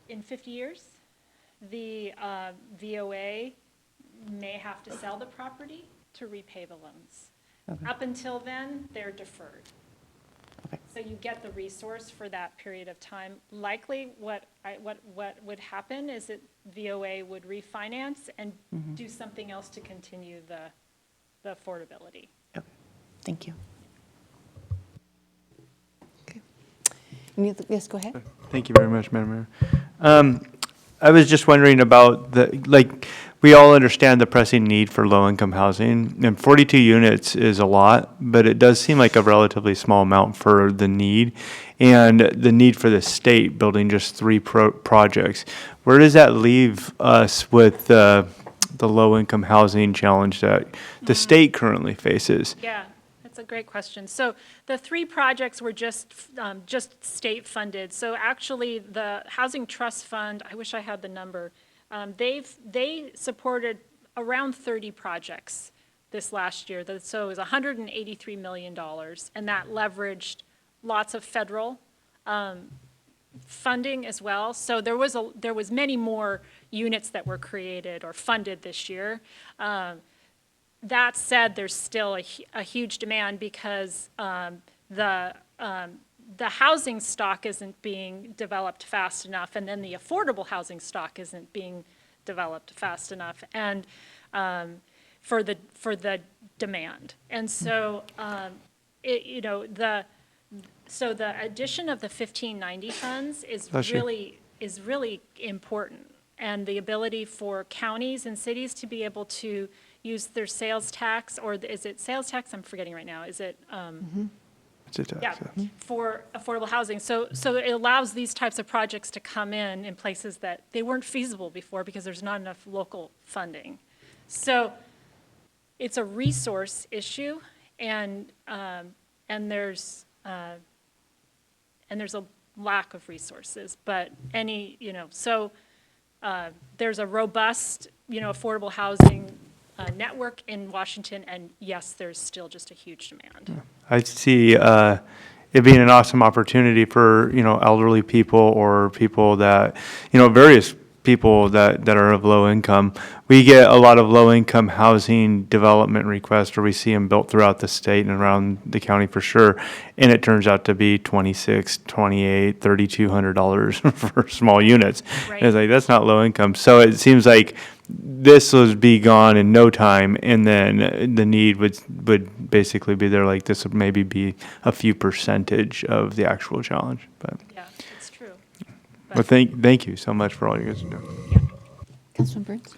in 50 years, the VOA may have to sell the property to repay the loans. Up until then, they're deferred. So you get the resource for that period of time. Likely, what would happen is that VOA would refinance and do something else to continue the affordability. Okay. Thank you. Yes, go ahead. Thank you very much, Madam Mayor. I was just wondering about we all understand the pressing need for low-income housing, and 42 units is a lot, but it does seem like a relatively small amount for the need, and the need for the state building just 3 projects. Where does that leave us with the low-income housing challenge that the state currently faces? Yeah, that's a great question. So the 3 projects were just state funded. So actually, the Housing Trust Fund, I wish I had the number, they supported around 30 projects this last year. So it was $183 million, and that leveraged lots of federal funding as well. So there was many more units that were created or funded this year. That said, there's still a huge demand because the housing stock isn't being developed fast enough, and then the affordable housing stock isn't being developed fast enough, and for the demand. And so, the addition of the 1590 funds is really important, and the ability for counties and cities to be able to use their sales tax, or is it sales tax? I'm forgetting right now. Is it? It's a tax, Yeah, for affordable housing. So it allows these types of projects to come in places that they weren't feasible before because there's not enough local funding. So it's a resource issue, and there's a lack of resources. But there's a robust, affordable housing network in Washington, and yes, there's still just a huge demand. I see it being an awesome opportunity for, elderly people or people that, various people that are of low income. We get a lot of low income housing development requests, or we see them built throughout the state and around the county for sure. And it turns out to be $2,600, $2,800, $3,200 for small units. Right. It's like, that's not low income. So it seems like this would be gone in no time, and then the need would basically be there. Like, this would maybe be a few percentage of the actual challenge. But Yeah, it's true. well, thank you so much for all you guys are doing. Councilman Burns?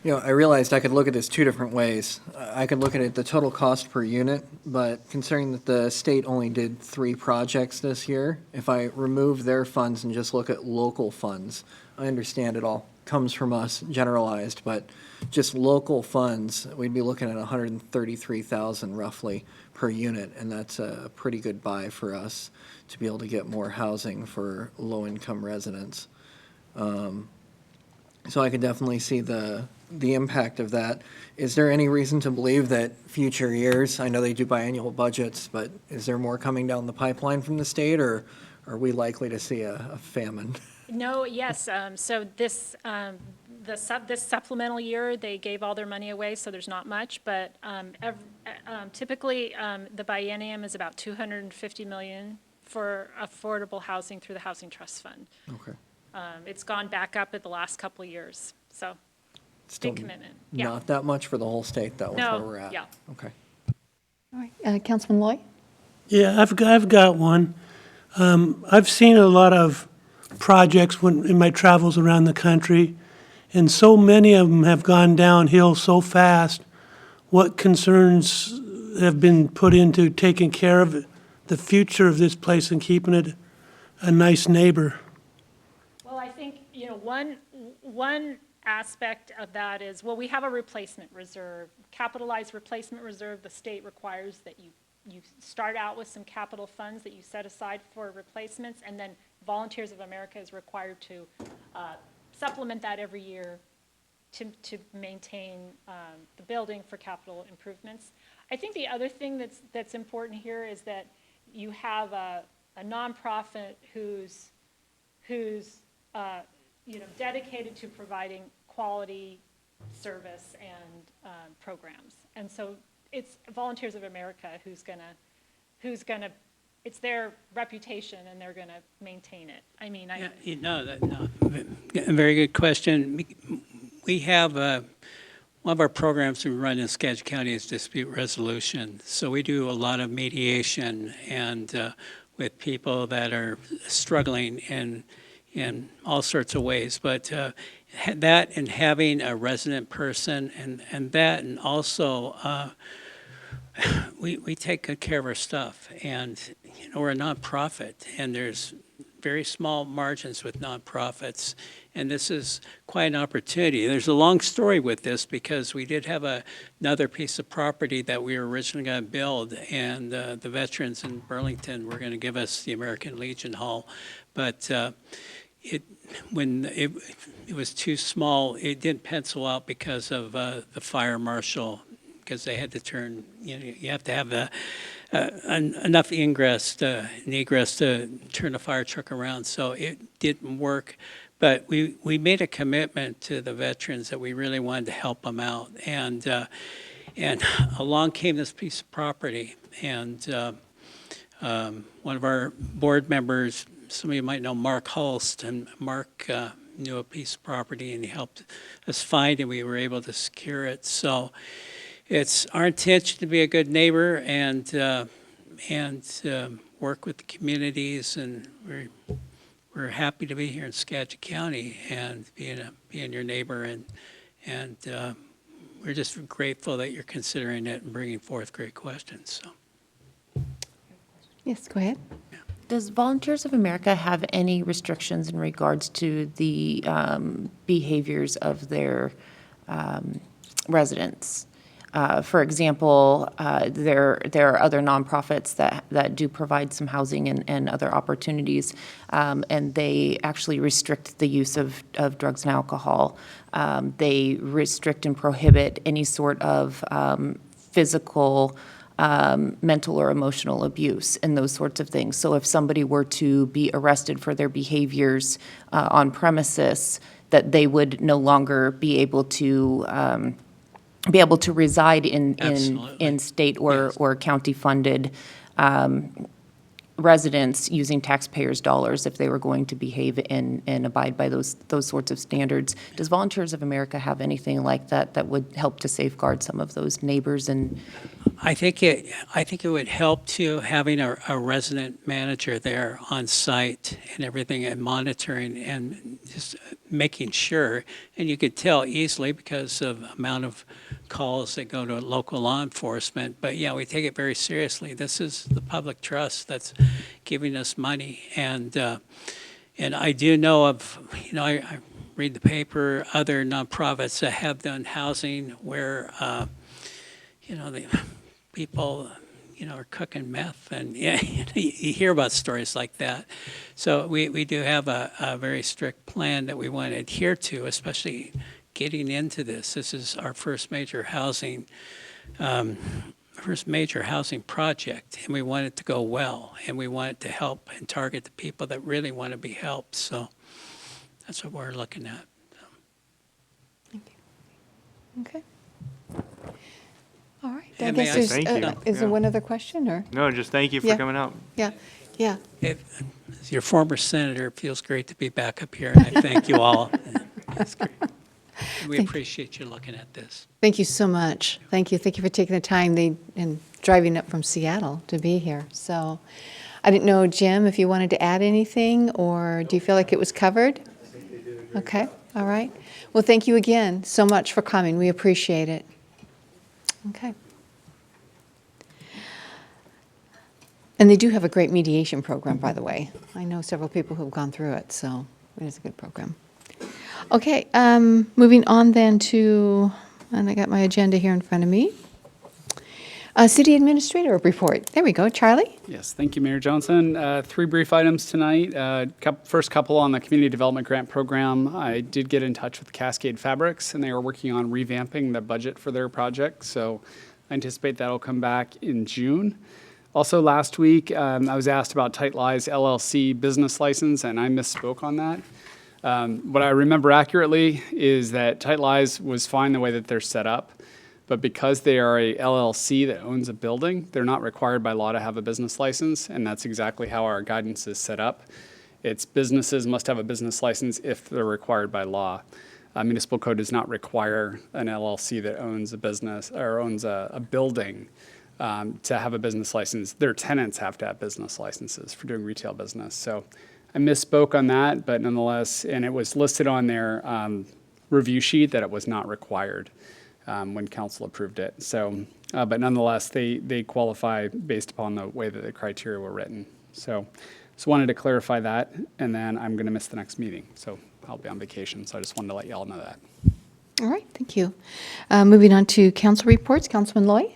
I realized I could look at this 2 different ways. I could look at it the total cost per unit, but considering that the state only did 3 projects this year, if I remove their funds and just look at local funds, I understand it all comes from us generalized, but just local funds, we'd be looking at $133,000 roughly per unit, and that's a pretty good buy for us to be able to get more housing for low-income residents. So I could definitely see the impact of that. Is there any reason to believe that future years, I know they do biannual budgets, but is there more coming down the pipeline from the state, or are we likely to see a famine? No, yes. So this supplemental year, they gave all their money away, so there's not much. But typically, the biennium is about $250 million for affordable housing through the Housing Trust Fund. Okay. It's gone back up at the last couple of years, so Still big commitment. Yeah. Not that much for the whole state, though, is No, where we're at. yeah. Okay. All right, Councilman Loy? Yeah, I've got one. I've seen a lot of projects in my travels around the country, and so many of them have gone downhill so fast. What concerns have been put into taking care of the future of this place and keeping it a nice neighbor? Well, I think, one aspect of that is, we have a replacement reserve, capitalized replacement reserve. The state requires that you you start out with some capital funds that you set aside for replacements, and then Volunteers of America is required to supplement that every year to maintain the building for capital improvements. I think the other thing that's important here is that you have a nonprofit who's dedicated to providing quality service and programs. And so it's Volunteers of America who's gonna, it's their reputation and they're gonna maintain it. I mean, A very good question. We have, one of our programs we run in Skagit County is dispute resolution. So we do a lot of mediation and with people that are struggling in all sorts of ways. But that and having a resident person and that, and also we take good care of our stuff. And we're a nonprofit, and there's very small margins with nonprofits, and this is quite an opportunity. There's a long story with this because we did have another piece of property that we were originally going to build, and the veterans in Burlington were going to give us the American Legion Hall, but when it was too small, it didn't pencil out because of the fire marshal, because they had to turn, you have to have enough egress to turn the fire truck around, so it didn't work. But we made a commitment to the veterans that we really wanted to help them out, and along came this piece of property, and one of our board members, some of you might know Mark Hulst, and Mark knew a piece of property and he helped us find it. We were able to secure it. So it's our intention to be a good neighbor and work with the communities, and we're happy to be here in Skagit County and being your neighbor, and we're just grateful that you're considering it and bringing forth great questions. So. Yes, go ahead. Does Volunteers of America have any restrictions in regards to the behaviors of their residents? For example, there are other nonprofits that do provide some housing and other opportunities, and they actually restrict the use of drugs and alcohol. They restrict and prohibit any sort of physical, mental or emotional abuse and those sorts of things. So if somebody were to be arrested for their behaviors on premises, that they would no longer be able to reside in state or county funded residents using taxpayers' dollars if they were going to behave and abide by those sorts of standards. Does Volunteers of America have anything like that would help to safeguard some of those neighbors? And I think it would help to having a resident manager there on site and everything, and monitoring and just making sure. And you could tell easily because of amount of calls that go to local law enforcement. But yeah, we take it very seriously. This is the public trust that's giving us money, and I do know of, I read the paper, other nonprofits that have done housing where the people are cooking meth, and you hear about stories like that. So we do have a very strict plan that we want to adhere to, especially getting into this. This is our first major housing project, and we want it to go well, and we want it to help and target the people that really want to be helped. So that's what we're looking at. Thank you. Okay. All right. I And may guess I- there's, Thank you. is there Yeah. one other question, or? No, just thank you for Yeah. coming out. Yeah, yeah. As your former senator, it feels great to be back up here, and I thank you all. It's great. We appreciate you looking at this. Thank you so much. Thank you. Thank you for taking the time and driving up from Seattle to be here. So I didn't know, Jim, if you wanted to add anything, or do you feel like it was covered? Okay, all right. Well, thank you again so much for coming. We appreciate it. Okay. And they do have a great mediation program, by the way. I know several people who have gone through it, so it is a good program. Okay, moving on then to, and I got my agenda here in front of me. City Administrator report. There we go. Charlie? Yes, thank you, Mayor Johnson. 3 brief items tonight. First couple on the Community Development Grant Program. I did get in touch with Cascade Fabrics, and they are working on revamping the budget for their project. So I anticipate that'll come back in June. Also, last week, I was asked about Tight Lies LLC business license, and I misspoke on that. What I remember accurately is that Tight Lies was fine the way that they're set up. But because they are a LLC that owns a building, they're not required by law to have a business license, and that's exactly how our guidance is set up. It's businesses must have a business license if they're required by law. Municipal code does not require an LLC that owns a business or owns a building to have a business license. Their tenants have to have business licenses for doing retail business. So I misspoke on that, but nonetheless, and it was listed on their review sheet that it was not required when council approved it. So, but nonetheless, they qualify based upon the way that the criteria were written. So wanted to clarify that, and then I'm going to miss the next meeting. So I'll be on vacation, so I just wanted to let you all know that. All right, thank you. Moving on to council reports. Councilman Loy?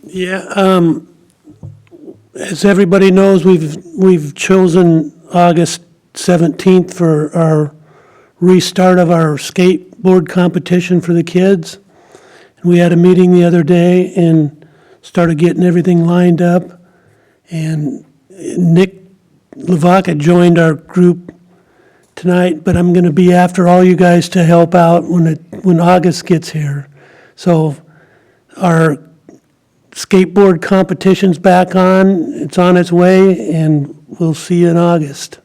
Yeah, as everybody knows, we've chosen August 17th for our restart of our skateboard competition for the kids. We had a meeting the other day and started getting everything lined up. And Nick Lavaca joined our group tonight, but I'm going to be after all you guys to help out when August gets here. So our skateboard competition's back on. It's on its way, and we'll see you in August.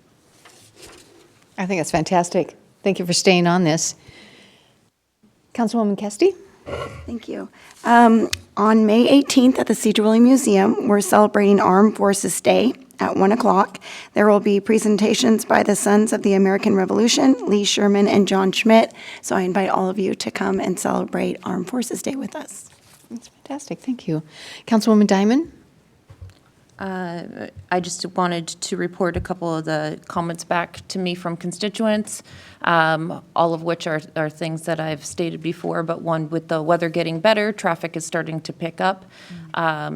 I think that's fantastic. Thank you for staying on this. Councilwoman Kesty? Thank you. On May 18th at the Sedro-Woolley Museum, we're celebrating Armed Forces Day at 1 o'clock. There will be presentations by the Sons of the American Revolution, Lee Sherman and John Schmidt. So I invite all of you to come and celebrate Armed Forces Day with us. That's fantastic. Thank you. Councilwoman Diamond? I just wanted to report a couple of the comments back to me from constituents, all of which are things that I've stated before, but one, with the weather getting better, traffic is starting to pick up.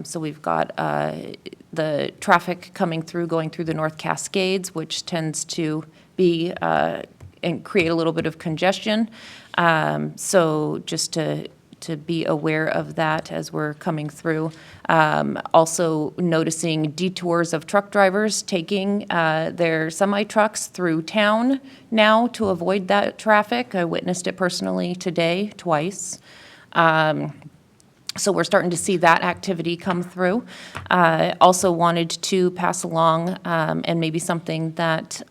So we've got the traffic coming through, going through the North Cascades, which tends to be and create a little bit of congestion. So just to be aware of that as we're coming through. Also noticing detours of truck drivers taking their semi-trucks through town now to avoid that traffic. I witnessed it personally today, twice. So we're starting to see that activity come through. Also wanted to pass along, and maybe something that,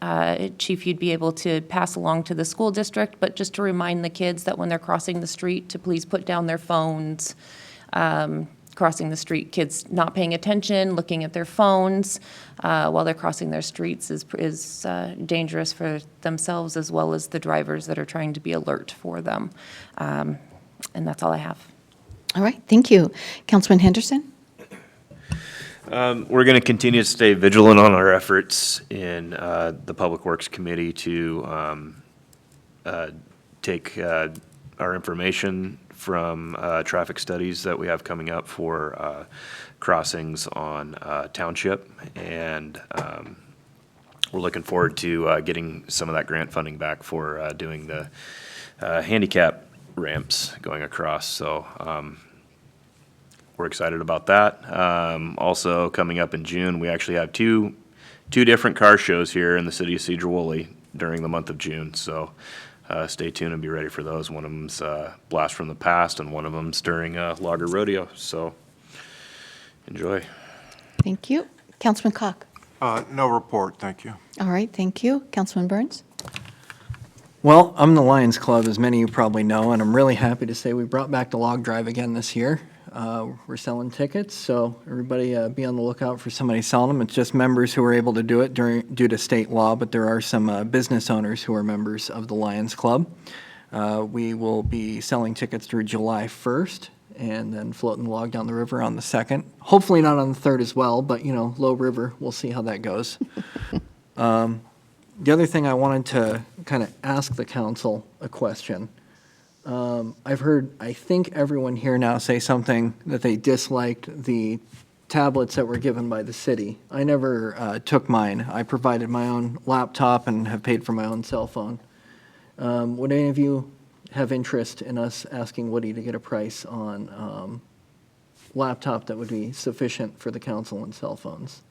Chief, you'd be able to pass along to the school district, but just to remind the kids that when they're crossing the street to please put down their phones. Crossing the street, kids not paying attention, looking at their phones while they're crossing their streets is dangerous for themselves as well as the drivers that are trying to be alert for them. And that's all I have. All right, thank you. Councilman Henderson? We're going to continue to stay vigilant on our efforts in the Public Works Committee to take our information from traffic studies that we have coming up for crossings on Township. And we're looking forward to getting some of that grant funding back for doing the handicap ramps going across. So we're excited about that. Also coming up in June, we actually have two different car shows here in the city of Sedro-Woolley during the month of June. So stay tuned and be ready for those. One of them's Blast from the Past, and one of them's during Logger Rodeo. So enjoy. Thank you. Councilman Cock? No report, thank you. All right, thank you. Councilman Burns? Well, I'm the Lions Club, as many of you probably know, and I'm really happy to say we brought back the log drive again this year. We're selling tickets, so everybody be on the lookout for somebody selling them. It's just members who are able to do it due to state law, but there are some business owners who are members of the Lions Club. We will be selling tickets through July 1st and then floating the log down the river on the 2nd. Hopefully not on the 3rd as well, but, you know, low river, we'll see how that goes. The other thing I wanted to kind of ask the council a question. I've heard, I think everyone here now say something that they disliked the tablets that were given by the city. I never took mine. I provided my own laptop and have paid for my own cell phone. Would any of you have interest in us asking Woody to get a price on laptop that would be sufficient for the council and cell phones?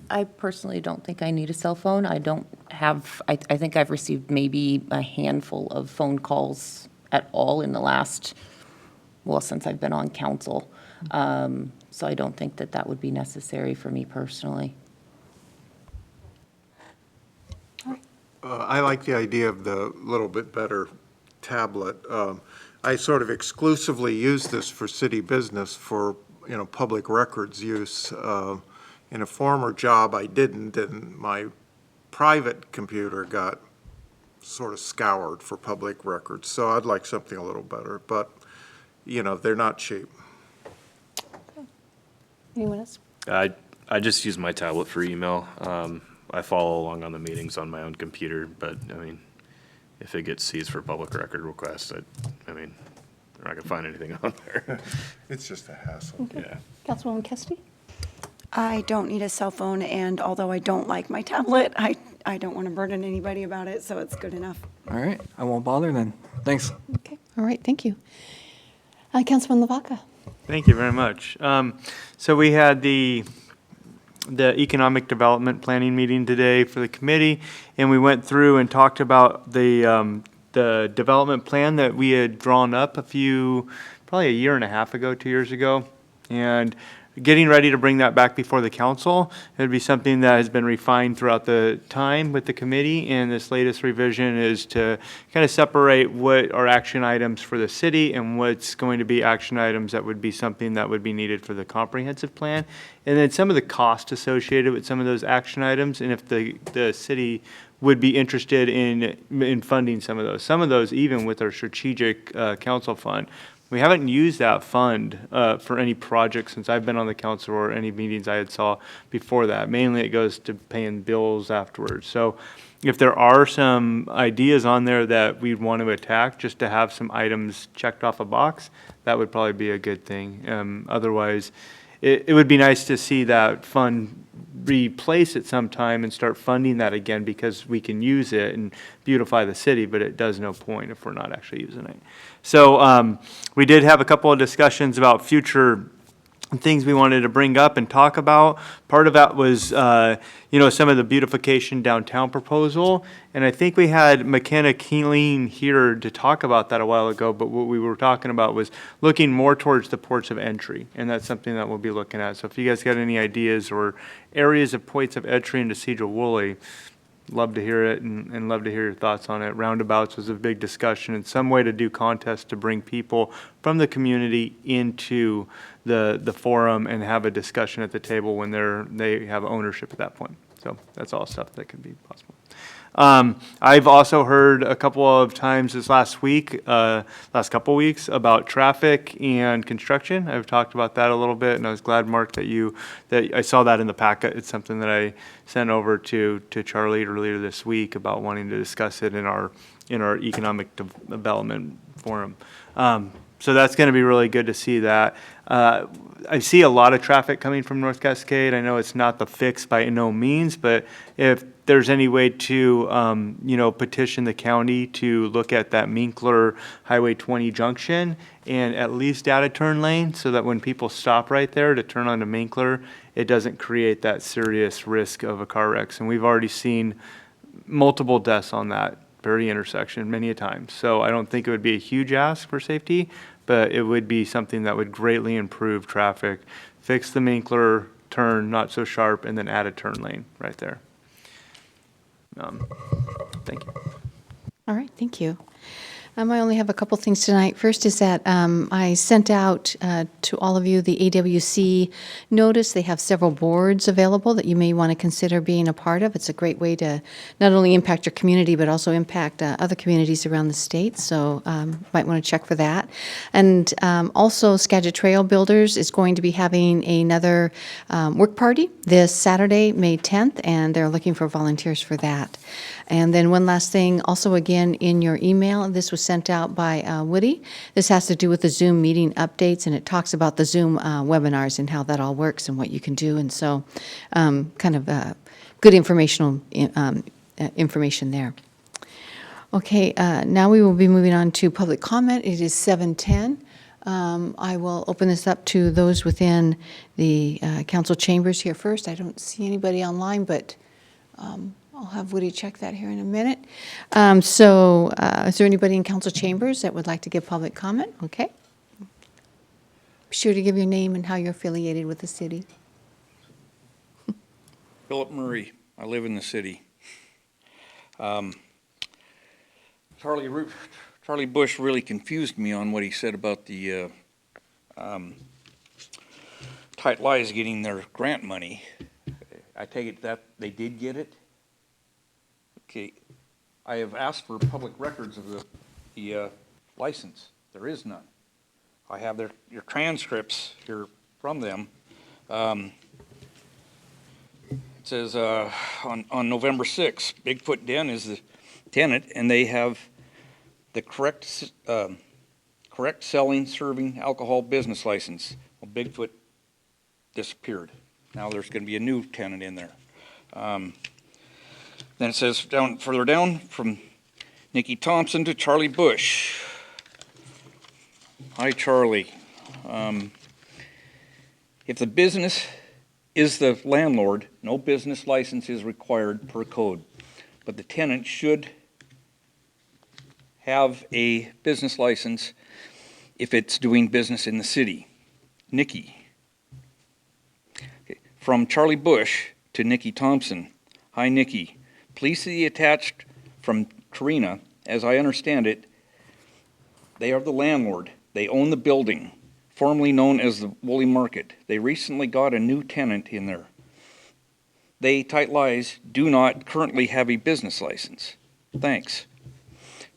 I personally don't think I need a cell phone. I don't have, I think I've received maybe a handful of phone calls at all in the last, well, since I've been on council. So I don't think that that would be necessary for me personally. I like the idea of the little bit better tablet. I sort of exclusively use this for city business for, public records use. In a former job, I didn't, and my private computer got sort of scoured for public records. So I'd like something a little better, but, they're not cheap. Anyone else? I just use my tablet for email. I follow along on the meetings on my own computer, but I mean, if it gets seized for public record requests, I mean, they're not gonna find anything on there. It's just a hassle. Yeah. Councilwoman Kesty? I don't need a cell phone, and although I don't like my tablet, I don't want to burden anybody about it, so it's good enough. All right, I won't bother then. Thanks. Okay, all right, thank you. Councilman Lavaca? Thank you very much. So we had the economic development planning meeting today for the committee, and we went through and talked about the development plan that we had drawn up probably a year and a half ago, 2 years ago, and getting ready to bring that back before the council. It would be something that has been refined throughout the time with the committee, and this latest revision is to kind of separate what are action items for the city and what's going to be action items that would be something that would be needed for the comprehensive plan, and then some of the cost associated with some of those action items, and if the city would be interested in funding some of those. Some of those even with our strategic council fund. We haven't used that fund for any project since I've been on the council or any meetings I had saw before that. Mainly it goes to paying bills afterwards. So if there are some ideas on there that we'd want to attack just to have some items checked off a box, that would probably be a good thing. Otherwise, it would be nice to see that fund replace it sometime and start funding that again because we can use it and beautify the city, but it does no point if we're not actually using it. So we did have a couple of discussions about future things we wanted to bring up and talk about. Part of that was, some of the beautification downtown proposal. And I think we had McKenna Keeling here to talk about that a while ago, but what we were talking about was looking more towards the ports of entry. And that's something that we'll be looking at. So if you guys got any ideas or areas of points of entry into Sedro-Woolley, love to hear it and love to hear your thoughts on it. Roundabouts was a big discussion and some way to do contests to bring people from the community into the forum and have a discussion at the table when they have ownership at that point. So that's all stuff that could be possible. I've also heard a couple of times this last couple weeks about traffic and construction. I've talked about that a little bit, and I was glad, Mark, that I saw that in the packet. It's something that I sent over to Charlie earlier this week about wanting to discuss it in our economic development forum. So that's going to be really good to see that. I see a lot of traffic coming from North Cascade. I know it's not the fix by no means, but if there's any way to, petition the county to look at that Minkler Highway 20 junction and at least add a turn lane so that when people stop right there to turn onto Minkler, it doesn't create that serious risk of a car wreck. And we've already seen multiple deaths on that very intersection many a time. So I don't think it would be a huge ask for safety, but it would be something that would greatly improve traffic. Fix the Minkler turn, not so sharp, and then add a turn lane right there. Thank you. All right, thank you. I only have a couple things tonight. First is that I sent out to all of you the AWC notice. They have several boards available that you may want to consider being a part of. It's a great way to not only impact your community, but also impact other communities around the state. So might want to check for that. And also, Skagit Trail Builders is going to be having another work party this Saturday, May 10th, and they're looking for volunteers for that. And then one last thing, also again in your email, this was sent out by Woody. This has to do with the Zoom meeting updates, and it talks about the Zoom webinars and how that all works and what you can do. And so kind of good informational information there. Okay, now we will be moving on to public comment. It is 7:10. I will open this up to those within the council chambers here first. I don't see anybody online, but I'll have Woody check that here in a minute. So is there anybody in council chambers that would like to give public comment? Okay. Be sure to give your name and how you're affiliated with the city. Philip Murray. I live in the city. Charlie Bush really confused me on what he said about the Tight Lies getting their grant money. I take it that they did get it? Okay, I have asked for public records of the license. There is none. I have your transcripts here from them. It says on November 6th, Bigfoot Den is the tenant, and they have the correct selling, serving alcohol business license. Well, Bigfoot disappeared. Now there's going to be a new tenant in there. Then it says further down, from Nikki Thompson to Charlie Bush. Hi, Charlie. If the business is the landlord, no business license is required per code, but the tenant should have a business license if it's doing business in the city. Nikki. Okay. From Charlie Bush to Nikki Thompson. Hi, Nikki. Please see attached from Karina. As I understand it, they are the landlord. They own the building, formerly known as the Woolley Market. They recently got a new tenant in there. They, Tight Lies, do not currently have a business license. Thanks.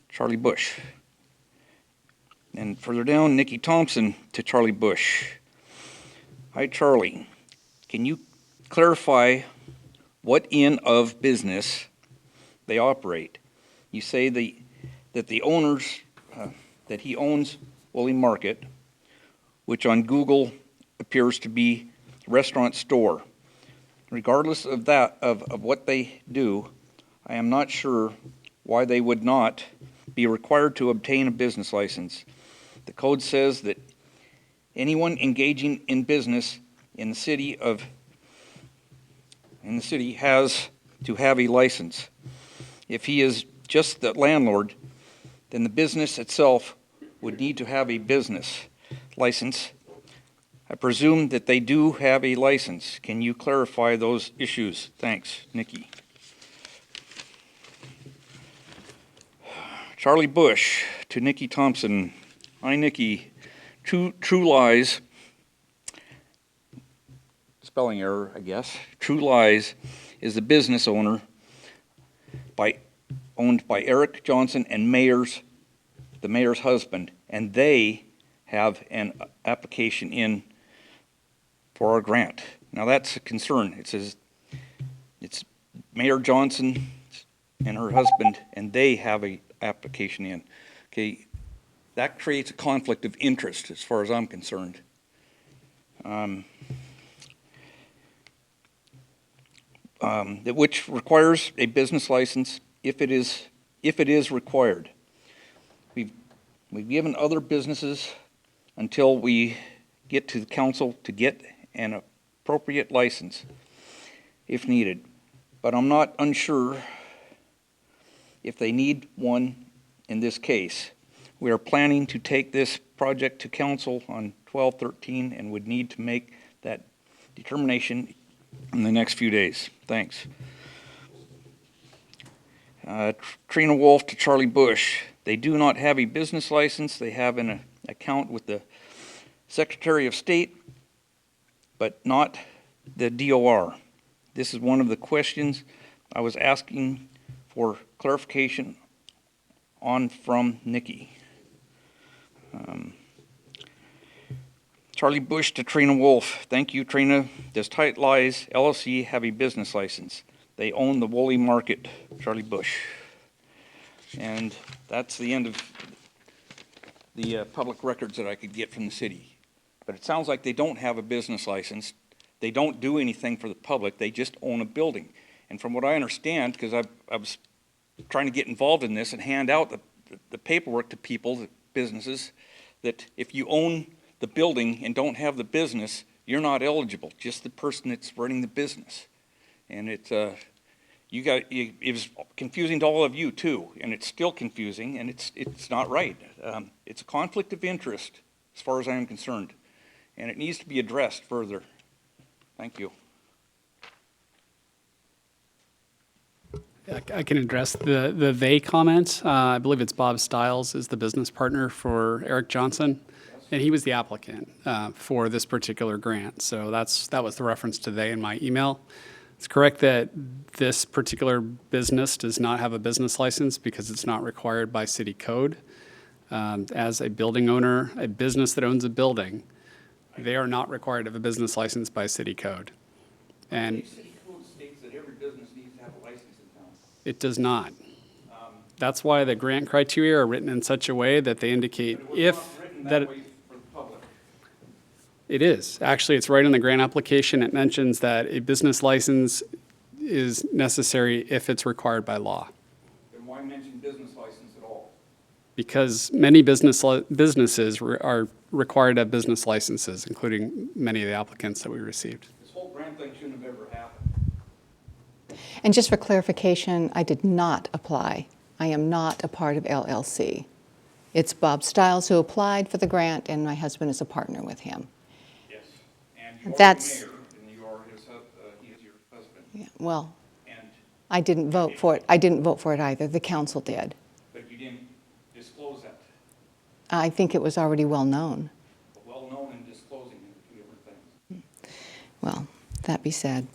Charlie Bush. And further down, Nikki Thompson to Charlie Bush. Hi, Charlie. Can you clarify what in of business they operate? You say that the owners, that he owns Woolley Market, which on Google appears to be a restaurant store. Regardless of that, of what they do, I am not sure why they would not be required to obtain a business license. The code says that anyone engaging in business in the city has to have a license. If he is just the landlord, then the business itself would need to have a business license. I presume that they do have a license. Can you clarify those issues? Thanks, Nikki. Charlie Bush to Nikki Thompson. Hi, Nikki. True Lies, spelling error, I guess. True Lies is the business owned by Eric Johnson and the mayor's husband, and they have an application in for our grant. Now that's a concern. It says it's Mayor Johnson and her husband, and they have a application in. Okay, that creates a conflict of interest as far as I'm concerned. Which requires a business license if it is required. We've given other businesses until we get to the council to get an appropriate license if needed. But I'm not unsure if they need one in this case. We are planning to take this project to council on 12/13 and would need to make that determination in the next few days. Thanks. Trina Wolf to Charlie Bush. They do not have a business license. They have an account with the Secretary of State, but not the DOR. This is one of the questions I was asking for clarification on from Nikki. Charlie Bush to Trina Wolf. Thank you, Trina. Does Tight Lies LLC have a business license? They own the Woolley Market, Charlie Bush. And that's the end of the public records that I could get from the city. But it sounds like they don't have a business license. They don't do anything for the public. They just own a building. And from what I understand, because I was trying to get involved in this and hand out the paperwork to people, the businesses, that if you own the building and don't have the business, you're not eligible, just the person that's running the business. And it was confusing to all of you too, and it's still confusing, and it's not right. It's a conflict of interest as far as I am concerned, and it needs to be addressed further. Thank you. I can address the they comment. I believe it's Bob Stiles is the business partner for Eric Johnson, and he was the applicant for this particular grant. So that was the reference to they in my email. It's correct that this particular business does not have a business license because it's not required by city code. As a building owner, a business that owns a building, they are not required to have a business license by city code. And City code states that every business needs to have a license in town. it does not. That's why the grant criteria are written in such a way that they indicate if that. way for the public. It is. Actually, it's right in the grant application. It mentions that a business license is necessary if it's required by law. Then why mention business license at all? Because many businesses are required to have business licenses, including many of the applicants that we received. This whole grant thing shouldn't have ever happened. And just for clarification, I did not apply. I am not a part of LLC. It's Bob Stiles who applied for the grant, and my husband is a partner with him. Yes. And you are That's- the mayor, and you are his, he is your husband. Yeah, well, And, I didn't vote for it. I didn't vote for it either. The council did. but you didn't disclose that. I think it was already well known. Well-known and disclosing are two different things. Well, that be said.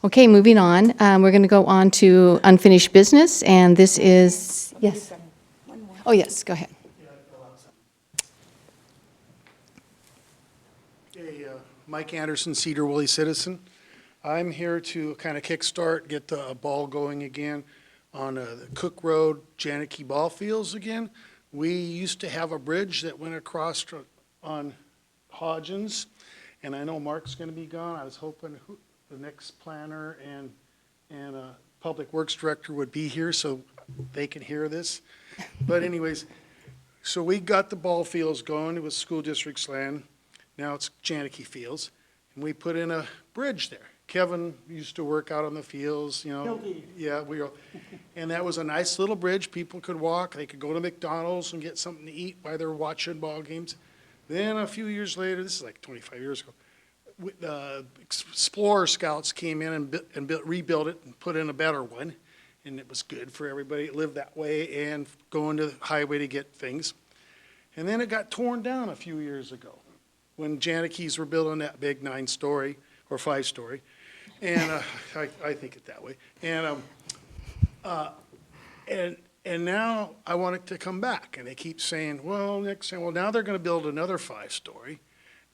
Okay, moving on. We're going to go on to unfinished business, and this is, yes. Oh, yes, go ahead. Hey, Mike Anderson, Sedro-Woolley Citizen. I'm here to kind of kickstart, get the ball going again on the Cook Road, Janeke ball fields again. We used to have a bridge that went across on Hodgins, and I know Mark's going to be gone. I was hoping the next planner and Public Works Director would be here so they can hear this. But anyways, so we got the ball fields going. It was school district's land. Now it's Janeke Fields. And we put in a bridge there. Kevin used to work out on the fields, you know. Yeah, and that was a nice little bridge. People could walk. They could go to McDonald's and get something to eat while they're watching ball games. Then a few years later, this is like 25 years ago, Explorer Scouts came in and rebuilt it and put in a better one. And it was good for everybody that lived that way and going to the highway to get things. And then it got torn down a few years ago when Janekes were building that big 9-story or 5-story. And I think it that way. And now I want it to come back. And they keep saying, well, now they're going to build another 5-story.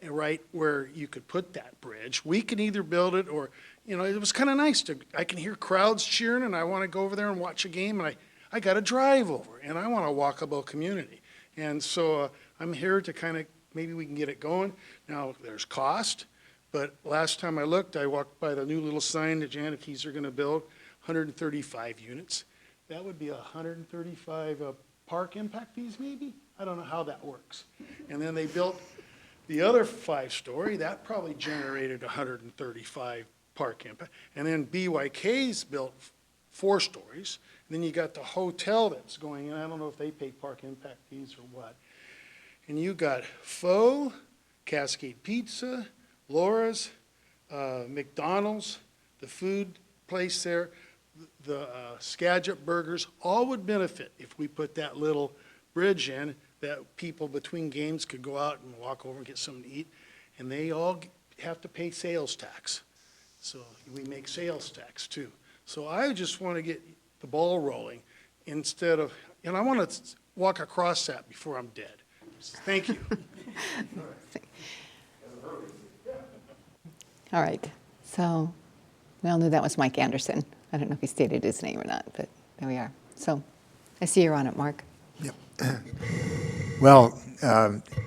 And right where you could put that bridge. We can either build it or, you know, it was kind of nice I can hear crowds cheering and I want to go over there and watch a game and I got to drive over and I want a walkable community. And so I'm here to kind of, maybe we can get it going. Now, there's cost, but last time I looked, I walked by the new little sign that Janekes are going to build, 135 units. That would be 135 park impact fees maybe? I don't know how that works. And then they built the other 5-story, that probably generated 135 park impact. And then BYK's built 4 stories. And then you got the hotel that's going in. I don't know if they pay park impact fees or what. And you got Faux, Cascade Pizza, Laura's, McDonald's, the food place there, the Skagit burgers, all would benefit if we put that little bridge in that people between games could go out and walk over and get something to eat. And they all have to pay sales tax. So we make sales tax too. So I just want to get the ball rolling instead of, and I want to walk across that before I'm dead. Thank you. All right, so we all knew that was Mike Anderson. I don't know if he stated his name or not, but there we are. So I see you're on it, Mark. Well,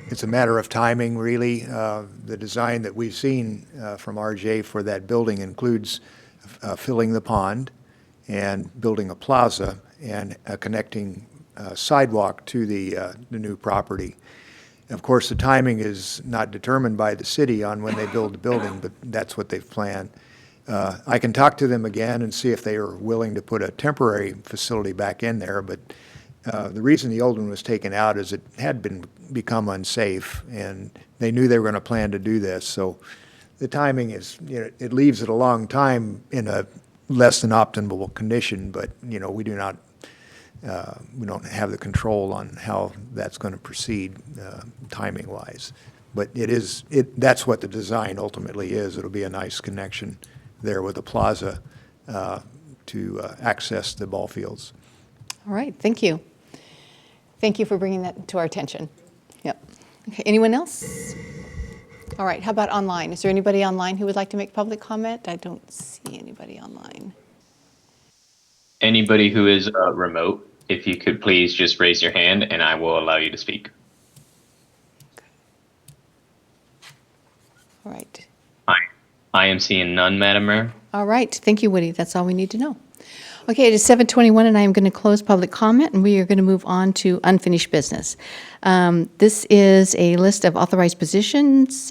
it's a matter of timing, really. The design that we've seen from RJ for that building includes filling the pond and building a plaza and a connecting sidewalk to the new property. Of course, the timing is not determined by the city on when they build the building, but that's what they've planned. I can talk to them again and see if they are willing to put a temporary facility back in there, but the reason the old one was taken out is it had become unsafe, and they knew they were going to plan to do this. So the timing is, it leaves it a long time in a less than optimal condition, but, we do not, we don't have the control on how that's going to proceed timing-wise. But that's what the design ultimately is. It'll be a nice connection there with the plaza to access the ball fields. All right, thank you. Thank you for bringing that to our attention. Yep. Okay, anyone else? All right, how about online? Is there anybody online who would like to make public comment? I don't see anybody online. Anybody who is remote, if you could please just raise your hand and I will allow you to speak. All right. I am seeing none, Madam Mayor. All right, thank you, Woody. That's all we need to know. Okay, it is 7:21, and I am going to close public comment, and we are going to move on to unfinished business. This is a list of authorized positions.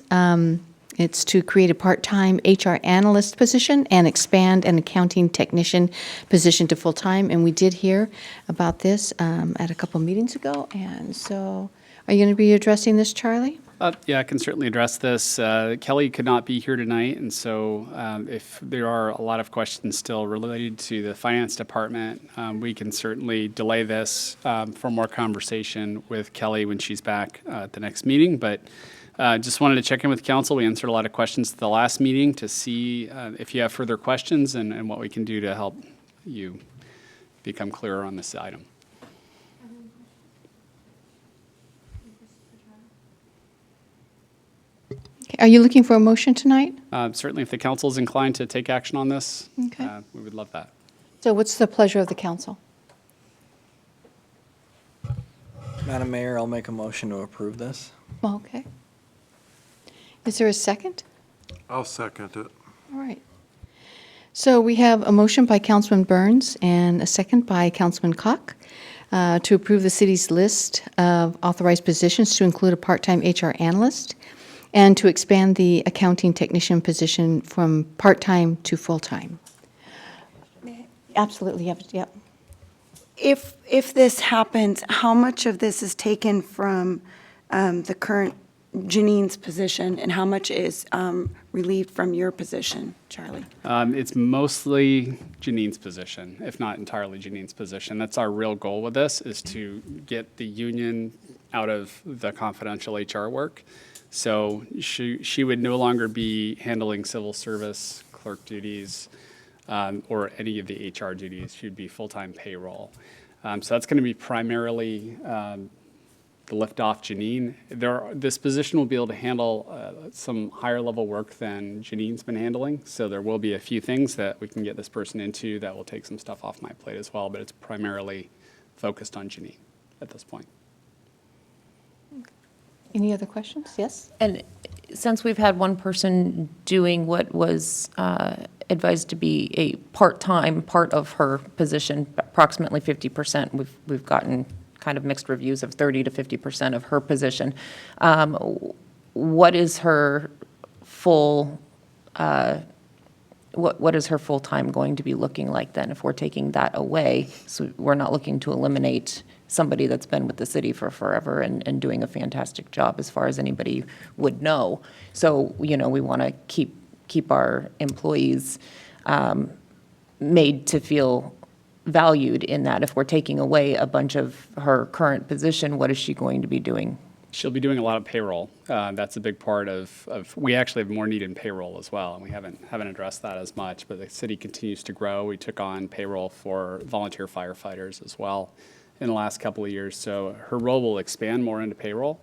It's to create a part-time HR analyst position and expand an accounting technician position to full-time, and we did hear about this at a couple meetings ago, and so are you going to be addressing this, Charlie? Yeah, I can certainly address this. Kelly could not be here tonight, and so if there are a lot of questions still related to the finance department, we can certainly delay this for more conversation with Kelly when she's back at the next meeting. But just wanted to check in with council. We answered a lot of questions at the last meeting to see if you have further questions and what we can do to help you become clearer on this item. Are you looking for a motion tonight? Certainly, if the council is inclined to take action on this, Okay. We would love that. So what's the pleasure of the council? Madam Mayor, I'll make a motion to approve this. Okay. Is there a second? I'll second it. All right. So we have a motion by Councilman Burns and a second by Councilman Koch to approve the city's list of authorized positions to include a part-time HR analyst and to expand the accounting technician position from part-time to full-time. Absolutely, yep. If this happens, how much of this is taken from the current Janine's position, and how much is relieved from your position, Charlie? It's mostly Janine's position, if not entirely Janine's position. That's our real goal with this, is to get the union out of the confidential HR work. So she would no longer be handling civil service clerk duties or any of the HR duties. She'd be full-time payroll. So that's going to be primarily the lift off Janine. This position will be able to handle some higher level work than Janine's been handling. So there will be a few things that we can get this person into that will take some stuff off my plate as well, but it's primarily focused on Janine at this point. Any other questions? Yes? And since we've had one person doing what was advised to be a part-time part of her position, approximately 50%, we've gotten kind of mixed reviews of 30 to 50% of her position. What is her full, what is her full-time going to be looking like then if we're taking that away? So we're not looking to eliminate somebody that's been with the city for forever and doing a fantastic job as far as anybody would know. So, we want to keep our employees made to feel valued in that. If we're taking away a bunch of her current position, what is she going to be doing? She'll be doing a lot of payroll. That's a big part of, we actually have more need in payroll as well, and we haven't addressed that as much, but the city continues to grow. We took on payroll for volunteer firefighters as well in the last couple of years, so her role will expand more into payroll.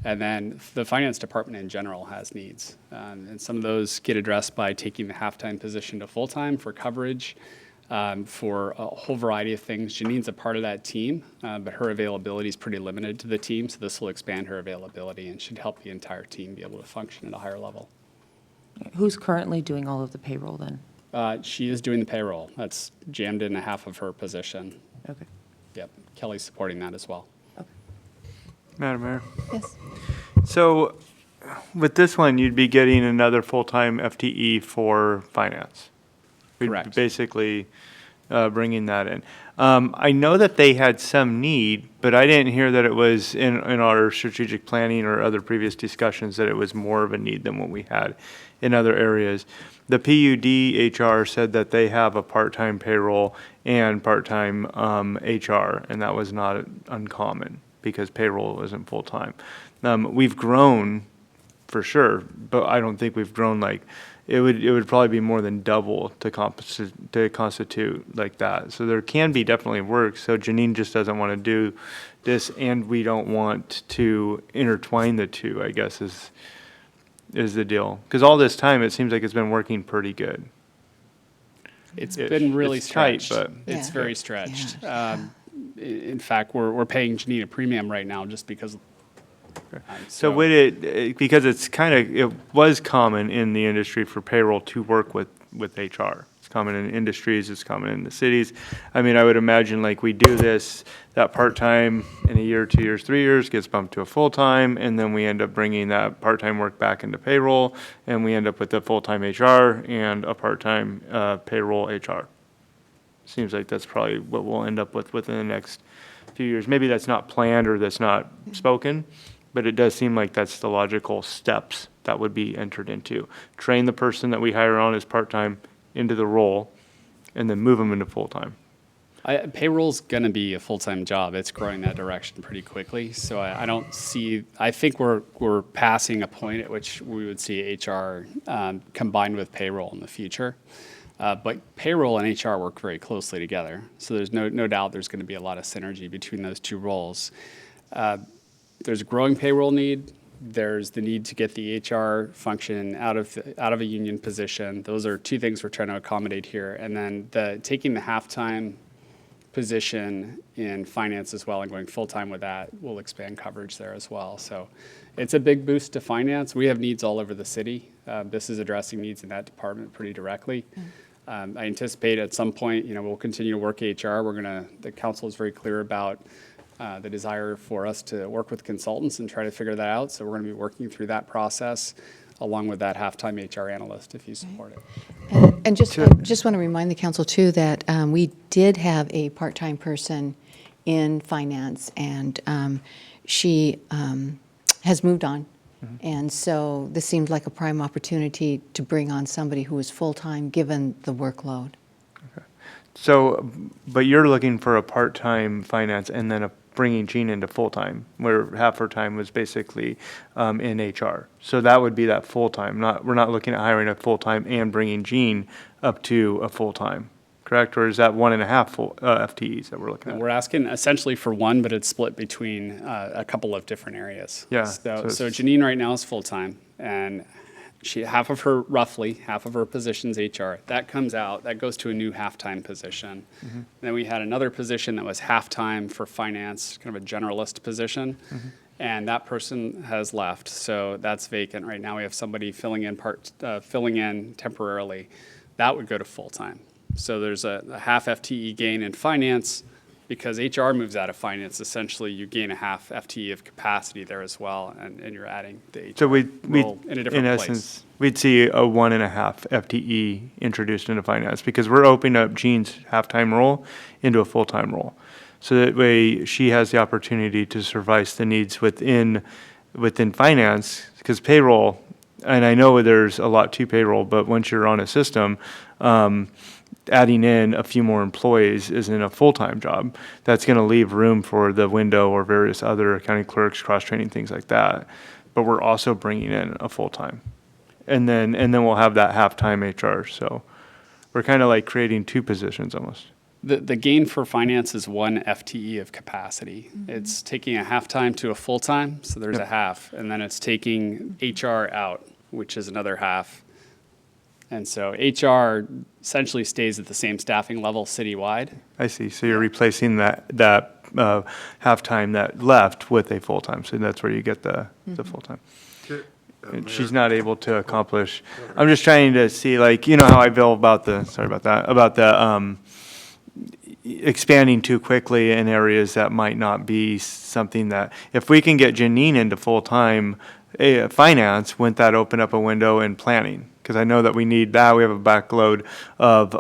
And then the finance department in general has needs, and some of those get addressed by taking the half-time position to full-time for coverage, for a whole variety of things. Janine's a part of that team, but her availability is pretty limited to the team, so this will expand her availability and should help the entire team be able to function at a higher level. Who's currently doing all of the payroll then? She is doing the payroll. That's jammed in a half of her position. Okay. Yep, Kelly's supporting that as well. Madam Mayor? Yes. So with this one, you'd be getting another full-time FTE for finance. We'd Correct. Basically bringing that in. I know that they had some need, but I didn't hear that it was in our strategic planning or other previous discussions that it was more of a need than what we had in other areas. The PUD HR said that they have a part-time payroll and part-time HR, and that was not uncommon because payroll isn't full-time. We've grown for sure, but I don't think we've grown like, it would probably be more than double to constitute like that. So there can be definitely work. So Janine just doesn't want to do this, and we don't want to intertwine the two, I guess is the deal. Because all this time, it seems like it's been working pretty good. It's been really it's tight, stretched. but It's Yeah. very stretched. In fact, we're paying Janine a premium right now just because. So would it, because it was common in the industry for payroll to work with HR. It's common in industries, it's common in the cities. I mean, I would imagine like we do this, that part-time in a year, 2 years, 3 years gets bumped to a full-time, and then we end up bringing that part-time work back into payroll, and we end up with a full-time HR and a part-time payroll HR. Seems like that's probably what we'll end up with within the next few years. Maybe that's not planned or that's not spoken, but it does seem like that's the logical steps that would be entered into. Train the person that we hire on as part-time into the role, and then move them into full-time. Payroll's going to be a full-time job. It's growing that direction pretty quickly. So I don't see, I think we're passing a point at which we would see HR combined with payroll in the future. But payroll and HR work very closely together. So there's no doubt there's going to be a lot of synergy between those two roles. There's a growing payroll need. There's the need to get the HR function out of a union position. Those are two things we're trying to accommodate here. And then taking the halftime position in finance as well and going full-time with that will expand coverage there as well. So it's a big boost to finance. We have needs all over the city. This is addressing needs in that department pretty directly. I anticipate at some point, we'll continue to work HR. The council is very clear about the desire for us to work with consultants and try to figure that out. So we're going to be working through that process along with that halftime HR analyst if you support it. And just, I just want to remind the council too that we did have a part-time person in finance, and she has moved on. And so this seemed like a prime opportunity to bring on somebody who is full-time, given the workload. So, but you're looking for a part-time finance and then bringing Jean into full-time, where half her time was basically in HR. So that would be that full-time. We're not looking at hiring a full-time and bringing Jean up to a full-time, correct? Or is that 1.5 full FTEs that we're looking at? We're asking essentially for one, but it's split between a couple of different areas. Yeah, So so Janine right now is full-time, and half of her position's HR. That comes out, that goes to a new half-time position. Then we had another position that was half-time for finance, kind of a generalist position. And that person has left, so that's vacant right now. We have somebody filling in temporarily. That would go to full-time. So there's a half FTE gain in finance. Because HR moves out of finance, essentially you gain a half FTE of capacity there as well, and you're adding the HR So role in a different in place. essence, we'd see a 1.5 FTE introduced into finance because we're opening up Jean's half-time role into a full-time role. So that way she has the opportunity to service the needs within finance, because payroll, and I know there's a lot to payroll, but once you're on a system, adding in a few more employees isn't a full-time job. That's going to leave room for the window or various other accounting clerks, cross-training, things like that. But we're also bringing in a full-time. And then we'll have that half-time HR. So we're kind of like creating two positions almost. The gain for finance is 1 FTE of capacity. It's taking a half-time to a full-time, so there's a half. And then it's taking HR out, which is another half. And so HR essentially stays at the same staffing level citywide. I see. So you're replacing that half-time that left with a full-time. So that's where you get the full-time. And she's not able to accomplish. I'm just trying to see, like, you know how I feel about the expanding too quickly in areas that might not be something that, if we can get Janine into full-time finance, wouldn't that open up a window in planning? Because I know that we need that. We have a backload of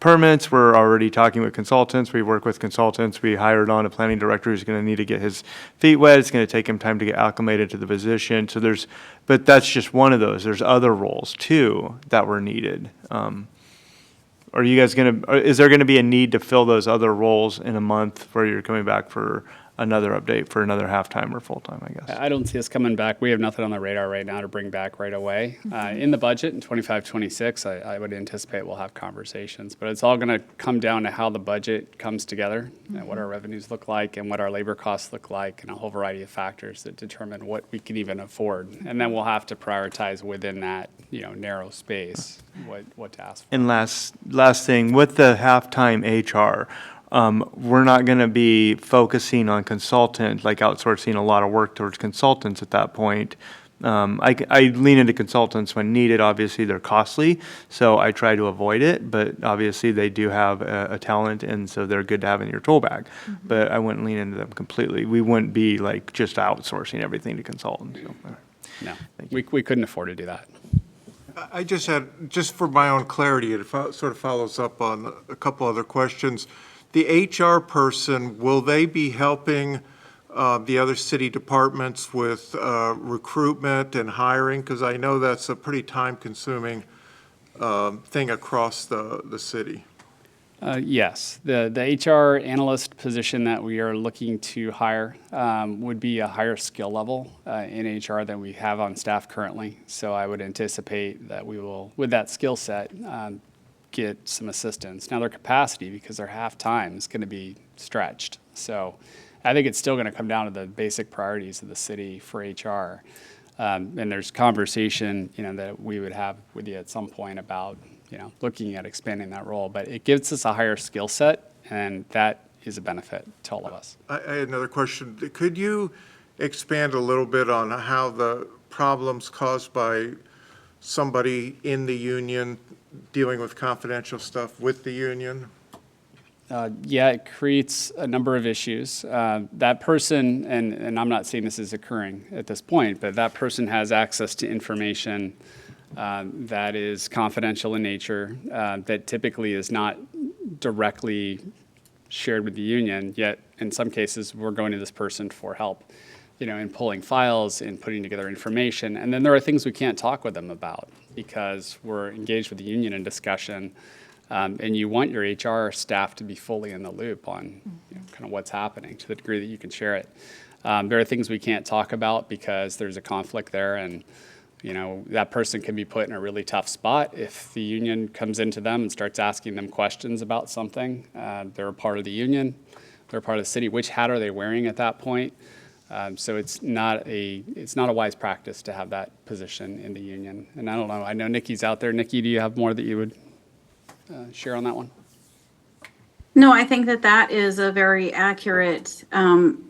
permits. We're already talking with consultants. We work with consultants. We hired on a planning director who's going to need to get his feet wet. It's going to take him time to get acclimated to the position. So but that's just one of those. There's other roles too that were needed. Are you guys is there going to be a need to fill those other roles in a month where you're coming back for another update for another half-time or full-time, I guess? I don't see us coming back. We have nothing on the radar right now to bring back right away. In the budget in 25-26, I would anticipate we'll have conversations, but it's all going to come down to how the budget comes together and what our revenues look like and what our labor costs look like and a whole variety of factors that determine what we can even afford. And then we'll have to prioritize within that, narrow space what to ask for. And last thing, with the half-time HR, we're not going to be focusing on consultant, like outsourcing a lot of work towards consultants at that point. I lean into consultants when needed. Obviously, they're costly, so I try to avoid it. But obviously, they do have a talent, and so they're good to have in your tool bag. But I wouldn't lean into them completely. We wouldn't be like just outsourcing everything to consultants. So. No, we couldn't afford to do that. I just for my own clarity, it sort of follows up on a couple other questions. The HR person, will they be helping the other city departments with recruitment and hiring? Because I know that's a pretty time-consuming thing across the city. Yes, the HR analyst position that we are looking to hire would be a higher skill level in HR than we have on staff currently. So I would anticipate that we will, with that skill set, get some assistance. Now their capacity, because they're half-time, is going to be stretched. So I think it's still going to come down to the basic priorities of the city for HR. And there's conversation, that we would have with you at some point about, looking at expanding that role. But it gives us a higher skill set, and that is a benefit to all of us. I had another question. Could you expand a little bit on how the problems caused by somebody in the union dealing with confidential stuff with the union? Yeah, it creates a number of issues. That person, and I'm not saying this is occurring at this point, but that person has access to information that is confidential in nature, that typically is not directly shared with the union, yet in some cases we're going to this person for help, in pulling files, in putting together information. And then there are things we can't talk with them about because we're engaged with the union in discussion. And you want your HR staff to be fully in the loop on kind of what's happening to the degree that you can share it. There are things we can't talk about because there's a conflict there, and that person can be put in a really tough spot if the union comes into them and starts asking them questions about something. They're a part of the union, they're a part of the city. Which hat are they wearing at that point? So it's not a wise practice to have that position in the union. And I don't know. I know Nikki's out there. Nikki, do you have more that you would share on that one? No, I think that is a very accurate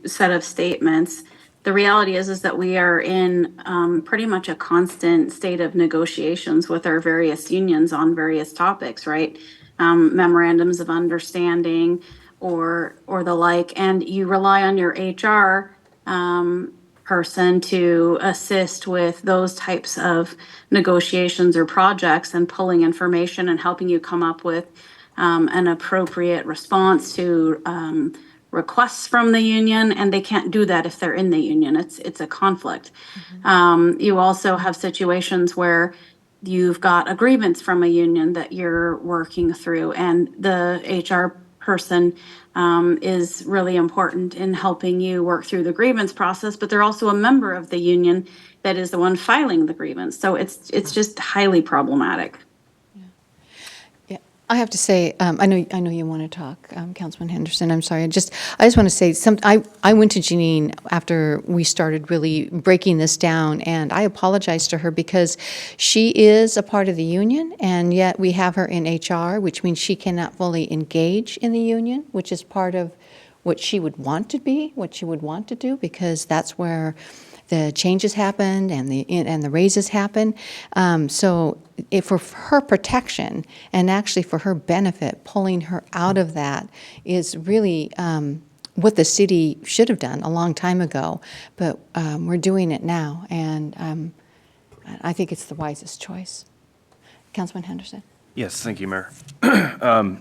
set of statements. The reality is that we are in pretty much a constant state of negotiations with our various unions on various topics, right? Memorandums of understanding or the like, and you rely on your HR person to assist with those types of negotiations or projects and pulling information and helping you come up with an appropriate response to requests from the union, and they can't do that if they're in the union. It's a conflict. You also have situations where you've got a grievance from a union that you're working through, and the HR person is really important in helping you work through the grievance process, but they're also a member of the union that is the one filing the grievance. So it's just highly problematic. I have to say, I know you want to talk, Councilman Henderson. I'm sorry. I just want to say I went to Janine after we started really breaking this down, and I apologized to her because she is a part of the union, and yet we have her in HR, which means she cannot fully engage in the union, which is part of what she would want to be, what she would want to do, because that's where the changes happened and the raises happen. So for her protection and actually for her benefit, pulling her out of that is really what the city should have done a long time ago. But we're doing it now, and I think it's the wisest choice. Councilman Henderson. Yes, thank you, Mayor. I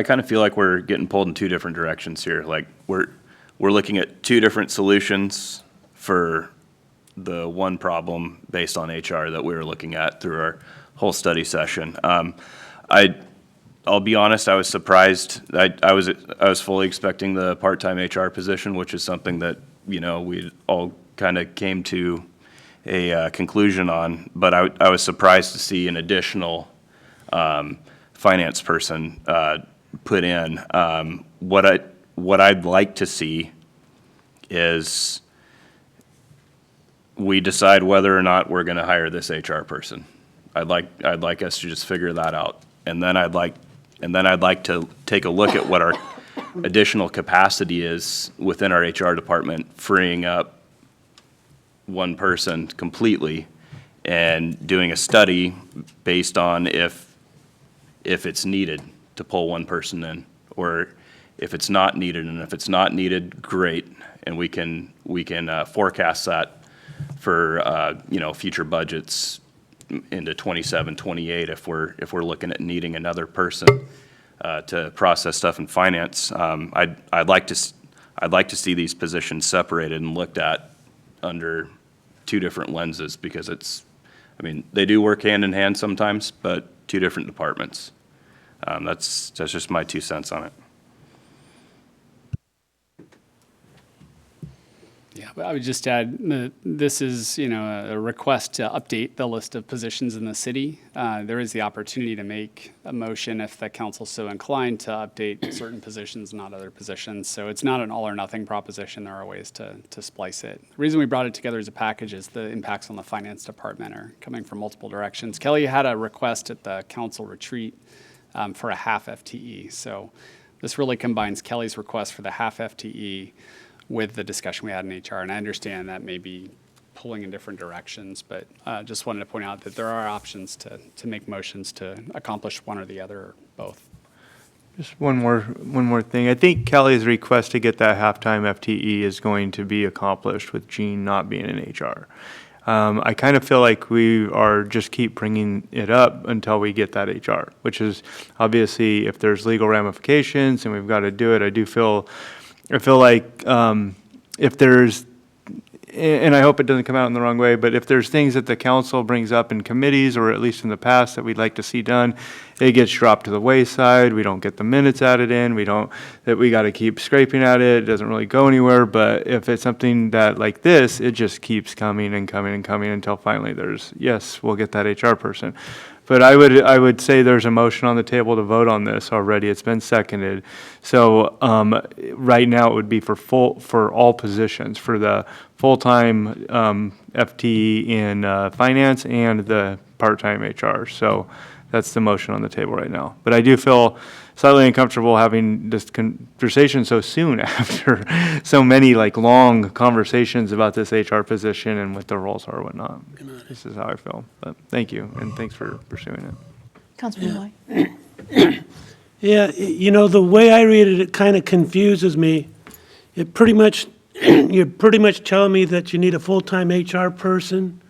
kind of feel like we're getting pulled in two different directions here. Like we're looking at two different solutions for the one problem based on HR that we were looking at through our whole study session. I'll be honest, I was surprised. I was fully expecting the part-time HR position, which is something that, we all kind of came to a conclusion on, but I was surprised to see an additional finance person put in. What I'd like to see is we decide whether or not we're going to hire this HR person. I'd like us to just figure that out, and then I'd like to take a look at what our additional capacity is within our HR department, freeing up one person completely, and doing a study based on if it's needed to pull one person in, or if it's not needed. And if it's not needed, great, and we can forecast that for future budgets into 27, 28 if we're looking at needing another person to process stuff in finance. I'd like to see these positions separated and looked at under two different lenses, because they do work hand in hand sometimes, but two different departments. That's just my 2 cents on it. Yeah, but I would just add that this is, a request to update the list of positions in the city. There is the opportunity to make a motion if the council's so inclined to update certain positions, not other positions. So it's not an all or nothing proposition. There are ways to splice it. The reason we brought it together as a package is the impacts on the finance department are coming from multiple directions. Kelly had a request at the council retreat for a half FTE. So this really combines Kelly's request for the half FTE with the discussion we had in HR. And I understand that may be pulling in different directions, but just wanted to point out that there are options to make motions to accomplish one or the other, or both. Just one more thing. I think Kelly's request to get that halftime FTE is going to be accomplished with Gene not being in HR. I kind of feel like we are just keep bringing it up until we get that HR, which is obviously if there's legal ramifications and we've got to do it. I feel like if there's, and I hope it doesn't come out in the wrong way, but if there's things that the council brings up in committees, or at least in the past, that we'd like to see done, it gets dropped to the wayside. We don't get the minutes added in. We got to keep scraping at it. It doesn't really go anywhere. But if it's something that like this, it just keeps coming and coming and coming until finally yes, we'll get that HR person. But I would say there's a motion on the table to vote on this already. It's been seconded. So right now it would be for all positions, for the full-time FTE in finance and the part-time HR. So that's the motion on the table right now. But I do feel slightly uncomfortable having this conversation so soon after so many long conversations about this HR position and what the roles are and whatnot. This is how I feel. But thank you, and thanks for pursuing it. Councilman White. Yeah, the way I read it, it kind of confuses me. You're pretty much telling me that you need a full-time HR person,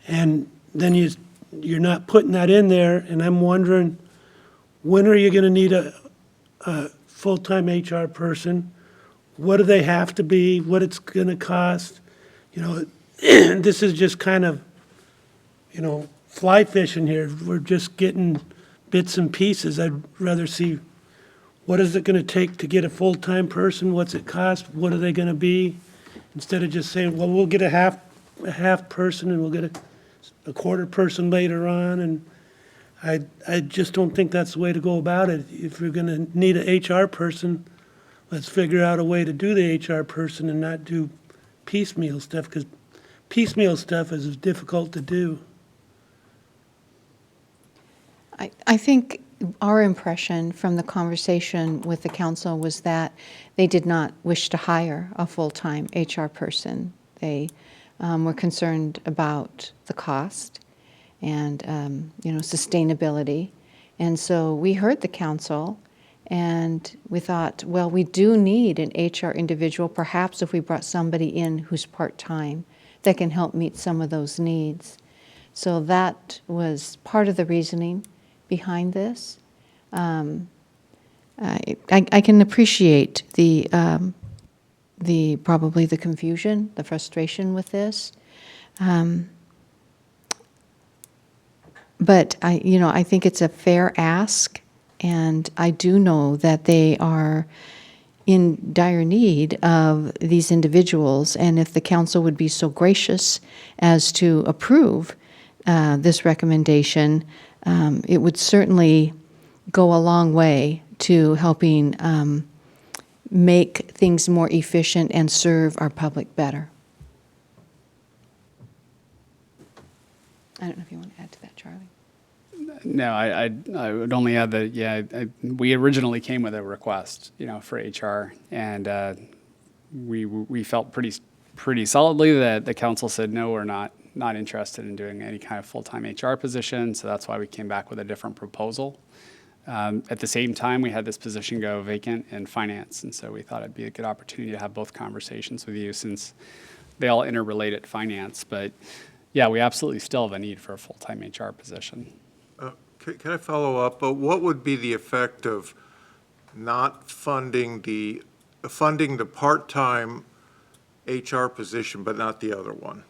and then you're not putting that in there, and I'm wondering, when are you going to need a full-time HR person? What do they have to be? What it's going to cost? This is just kind of, fly fishing here. We're just getting bits and pieces. I'd rather see, what is it gonna take to get a full-time person? What's it cost? What are they gonna be? Instead of just saying, well, we'll get a half person and we'll get a quarter person later on. And I just don't think that's the way to go about it. If you're gonna need a HR person, let's figure out a way to do the HR person and not do piecemeal stuff, because piecemeal stuff is difficult to do. I think our impression from the conversation with the council was that they did not wish to hire a full-time HR person. They were concerned about the cost and, sustainability. And so we heard the council and we thought, well, we do need an HR individual, perhaps if we brought somebody in who's part-time that can help meet some of those needs. So that was part of the reasoning behind this. I can appreciate probably the confusion, the frustration with this. But I think it's a fair ask, and I do know that they are in dire need of these individuals, and if the council would be so gracious as to approve this recommendation, it would certainly go a long way to helping make things more efficient and serve our public better. I don't know if you want to add to that, Charlie. No, I would only add that, we originally came with a request, for HR, and we felt pretty solidly that the council said, no, we're not interested in doing any kind of full-time HR position, so that's why we came back with a different proposal. At the same time, we had this position go vacant in finance, and so we thought it'd be a good opportunity to have both conversations with you since they all interrelate at finance. But yeah, we absolutely still have a need for a full-time HR position. Can I follow up? What would be the effect of not funding the part-time HR position, but not the other one?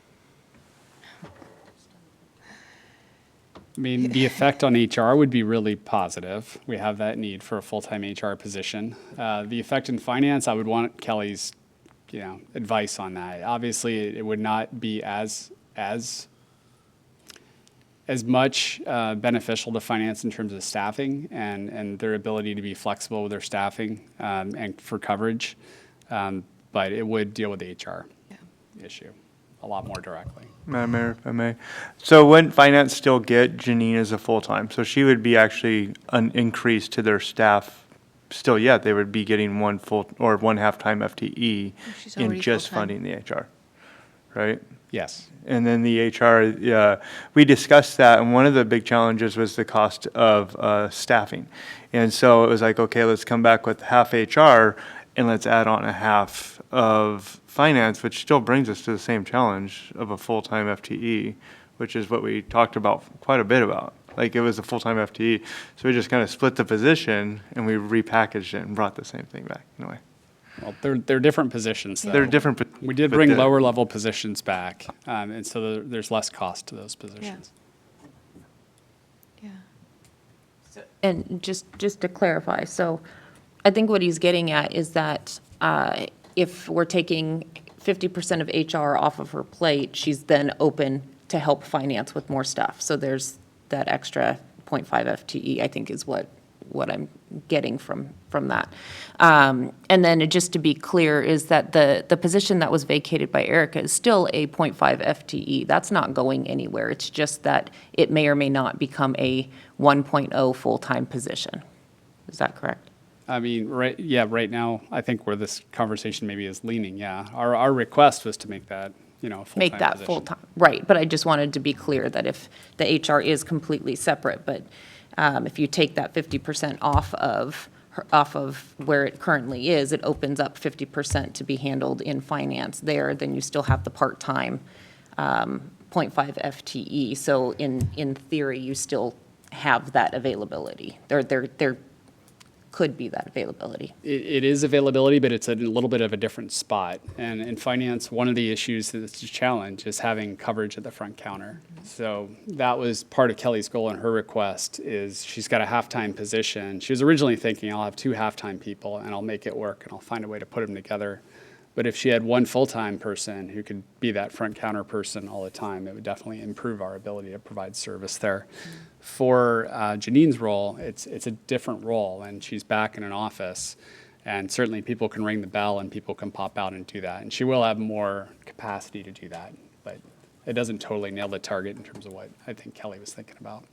I mean, the effect on HR would be really positive. We have that need for a full-time HR position. The effect in finance, I would want Kelly's, advice on that. Obviously, it would not be as much beneficial to finance in terms of staffing and their ability to be flexible with their staffing and for coverage, but it would deal with the HR issue a lot more directly. Madam Mayor, if I may. So wouldn't finance still get Janine as a full-time? So she would be actually an increase to their staff. Still, yeah, they would be getting one full or one half-time FTE in just funding the HR, right? Yes. And then the HR, we discussed that, and one of the big challenges was the cost of staffing. And so it was like, okay, let's come back with half HR, and let's add on a half of finance, which still brings us to the same challenge of a full-time FTE, which is what we talked about quite a bit about. Like, it was a full-time FTE. So we just kind of split the position, and we repackaged it and brought the same thing back in a way. Well, they're different positions, though. They're different. We did bring lower-level positions back, and so there's less cost to those positions. Yeah. And just to clarify, so I think what he's getting at is that if we're taking 50% of HR off of her plate, she's then open to help finance with more stuff. So there's that extra 0.5 FTE, I think, is what I'm getting from that. And then just to be clear is that the position that was vacated by Erica is still a 0.5 FTE. That's not going anywhere. It's just that it may or may not become a 1.0 full-time position. Is that correct? I mean, right now, I think where this conversation maybe is leaning, yeah. Our request was to make that, a full-time position. Make that full-time, right. But I just wanted to be clear that if the HR is completely separate, but if you take that 50% off of where it currently is, it opens up 50% to be handled in finance there, then you still have the part-time 0.5 FTE. So in theory, you still have that availability. They're could be that availability. It is availability, but it's a little bit of a different spot. And in finance, one of the issues that's a challenge is having coverage at the front counter. So that was part of Kelly's goal and her request is she's got a halftime position. She was originally thinking, I'll have 2 halftime people and I'll make it work and I'll find a way to put them together. But if she had 1 full-time person who could be that front counter person all the time, it would definitely improve our ability to provide service there. For Janine's role, it's a different role, and she's back in an office, and certainly people can ring the bell and people can pop out and do that. And she will have more capacity to do that, but it doesn't totally nail the target in terms of what I think Kelly was thinking about.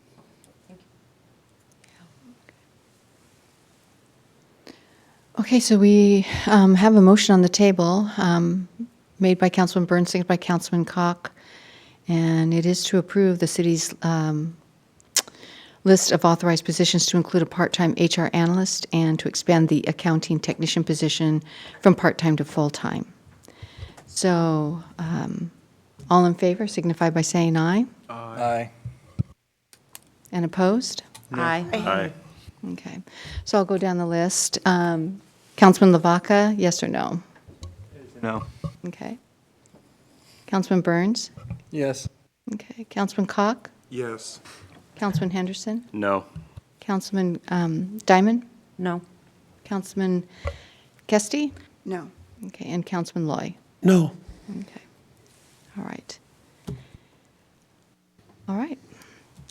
Okay, so we have a motion on the table made by Councilman Burns, seconded by Councilman Koch, and it is to approve the city's list of authorized positions to include a part-time HR analyst and to expand the accounting technician position from part-time to full-time. So, all in favor signify by saying aye. Aye. And opposed? Aye. Aye. Okay, so I'll go down the list. Councilman Lavaca, yes or no? No. Okay. Councilman Burns? Yes. Okay. Councilman Koch? Yes. Councilman Henderson? No. Councilman Diamond? No. Councilman Kesty? No. Okay, and Councilman Loy? No. Okay. All right. All right.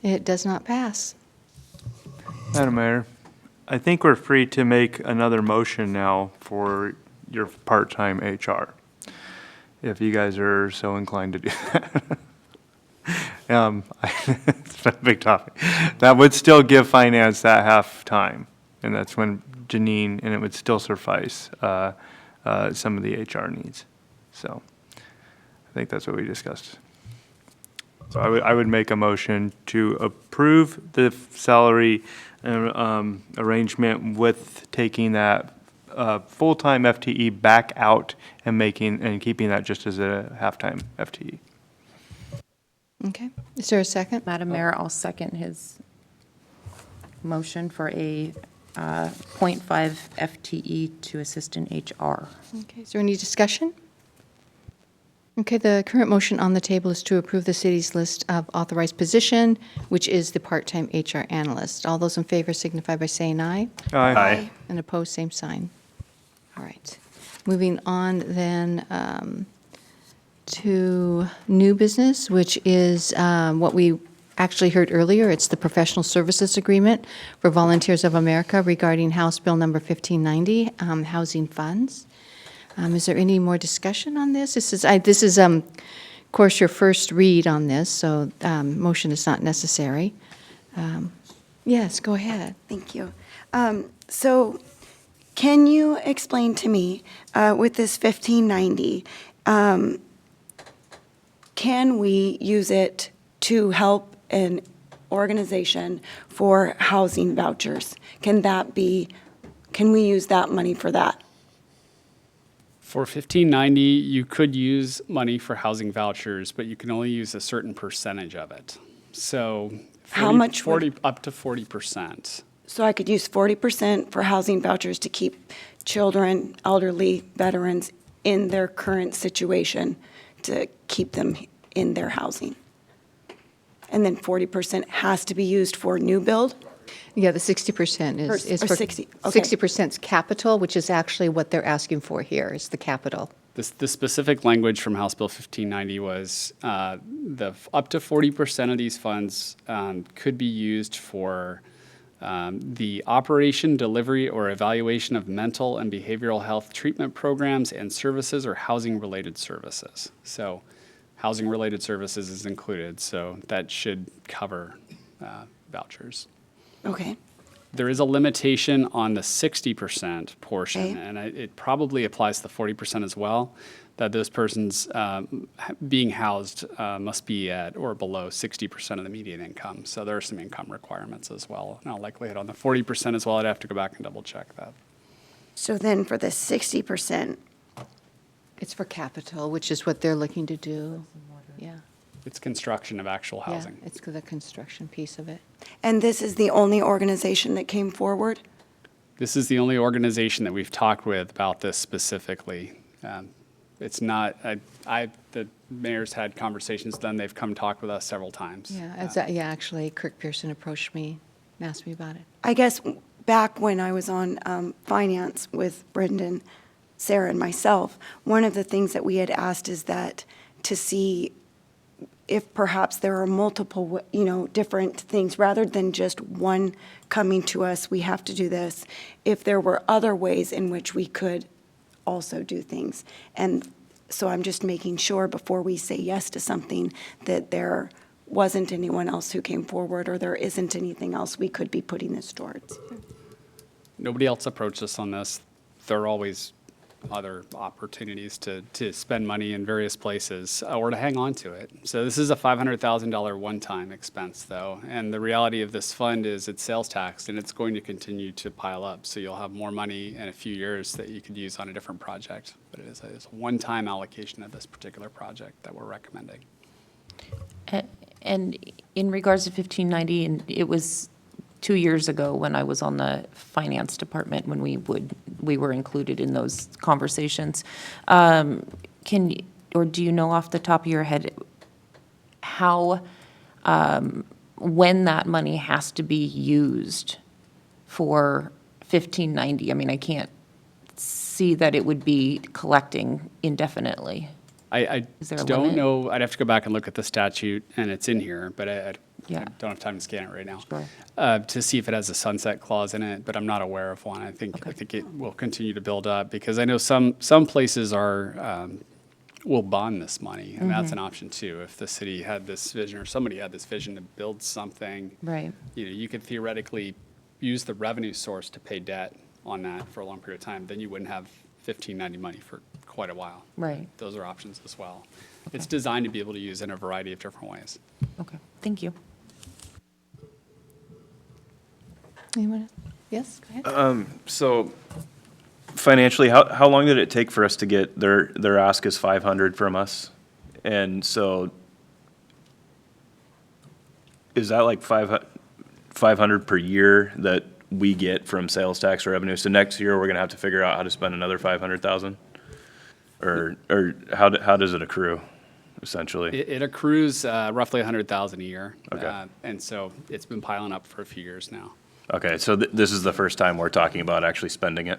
It does not pass. Madam Mayor, I think we're free to make another motion now for your part-time HR, if you guys are so inclined to do that. It's been a big topic. That would still give finance that half time, and that's when Janine, and it would still suffice some of the HR needs. So I think that's what we discussed. So I would make a motion to approve the salary arrangement with taking that full-time FTE back out and keeping that just as a half-time FTE. Okay. Is there a second? Madam Mayor, I'll second his motion for a 0.5 FTE to assistant HR. Okay. Is there any discussion? Okay, the current motion on the table is to approve the city's list of authorized position, which is the part-time HR analyst. All those in favor signify by saying aye. Aye. And opposed, same sign. All right. Moving on then to new business, which is what we actually heard earlier. It's the professional services agreement for Volunteers of America regarding House Bill number 1590, housing funds. Is there any more discussion on this? This is, of course, your first read on this, so motion is not necessary. Yes, go ahead. Thank you. So can you explain to me, with this 1590, can we use it to help an organization for housing vouchers? Can we use that money for that? For 1590, you could use money for housing vouchers, but you can only use a certain percentage of it. So How much would- up to 40%. So I could use 40% for housing vouchers to keep children, elderly, veterans in their current situation, to keep them in their housing. And then 40% has to be used for new build? Yeah, the 60% is Or for 60, okay. 60%'s capital, which is actually what they're asking for here, is the capital. The specific language from House Bill 1590 was up to 40% of these funds could be used for the operation, delivery, or evaluation of mental and behavioral health treatment programs and services or housing-related services. So housing-related services is included, so that should cover vouchers. Okay. There is a limitation on the 60% portion, Okay. and it probably applies to the 40% as well, that those persons being housed must be at or below 60% of the median income. So there are some income requirements as well. Now, likelihood on the 40% as well, I'd have to go back and double check that. So then for the 60%, It's for capital, which is what they're looking to do. Yeah. It's construction of actual housing. Yeah, it's the construction piece of it. and this is the only organization that came forward? This is the only organization that we've talked with about this specifically. It's not, the mayor's had conversations with them, they've come talk with us several times. Yeah, actually, Kirk Pearson approached me and asked me about it. I guess back when I was on finance with Brendan, Sarah, and myself, one of the things that we had asked is that to see if perhaps there are multiple, different things, rather than just one coming to us, we have to do this, if there were other ways in which we could also do things. And so I'm just making sure before we say yes to something that there wasn't anyone else who came forward, or there isn't anything else we could be putting this towards. Nobody else approached us on this. There are always other opportunities to spend money in various places or to hang on to it. So this is a $500,000 one-time expense, though. And the reality of this fund is it's sales tax, and it's going to continue to pile up. So you'll have more money in a few years that you could use on a different project. But it's a one-time allocation of this particular project that we're recommending. And in regards to 1590, and it was 2 years ago when I was on the finance department, when we were included in those conversations. Or do you know off the top of your head how, when that money has to be used for 1590? I mean, I can't see that it would be collecting indefinitely. I Is there a don't limit? know, I'd have to go back and look at the statute, and it's in here, but I Yeah. don't have time to scan it right now. Sure. To see if it has a sunset clause in it, but I'm not aware of one. I think it will continue to build up, because I know some places will bond this money, and that's an option too. If the city had this vision, or somebody had this vision to build something, Right. you could theoretically use the revenue source to pay debt on that for a long period of time. Then you wouldn't have 1590 money for quite a while. Right. Those are options as well. It's designed to be able to use in a variety of different ways. Okay, thank you. Anyone? Yes, go ahead. So financially, how long did it take for us to get, their ask is 500 from us? And so is that like 500 per year that we get from sales tax revenue? So next year, we're gonna have to figure out how to spend another 500,000? Or how does it accrue, essentially? It accrues roughly 100,000 a year. Okay. And so it's been piling up for a few years now. Okay, so this is the first time we're talking about actually spending it?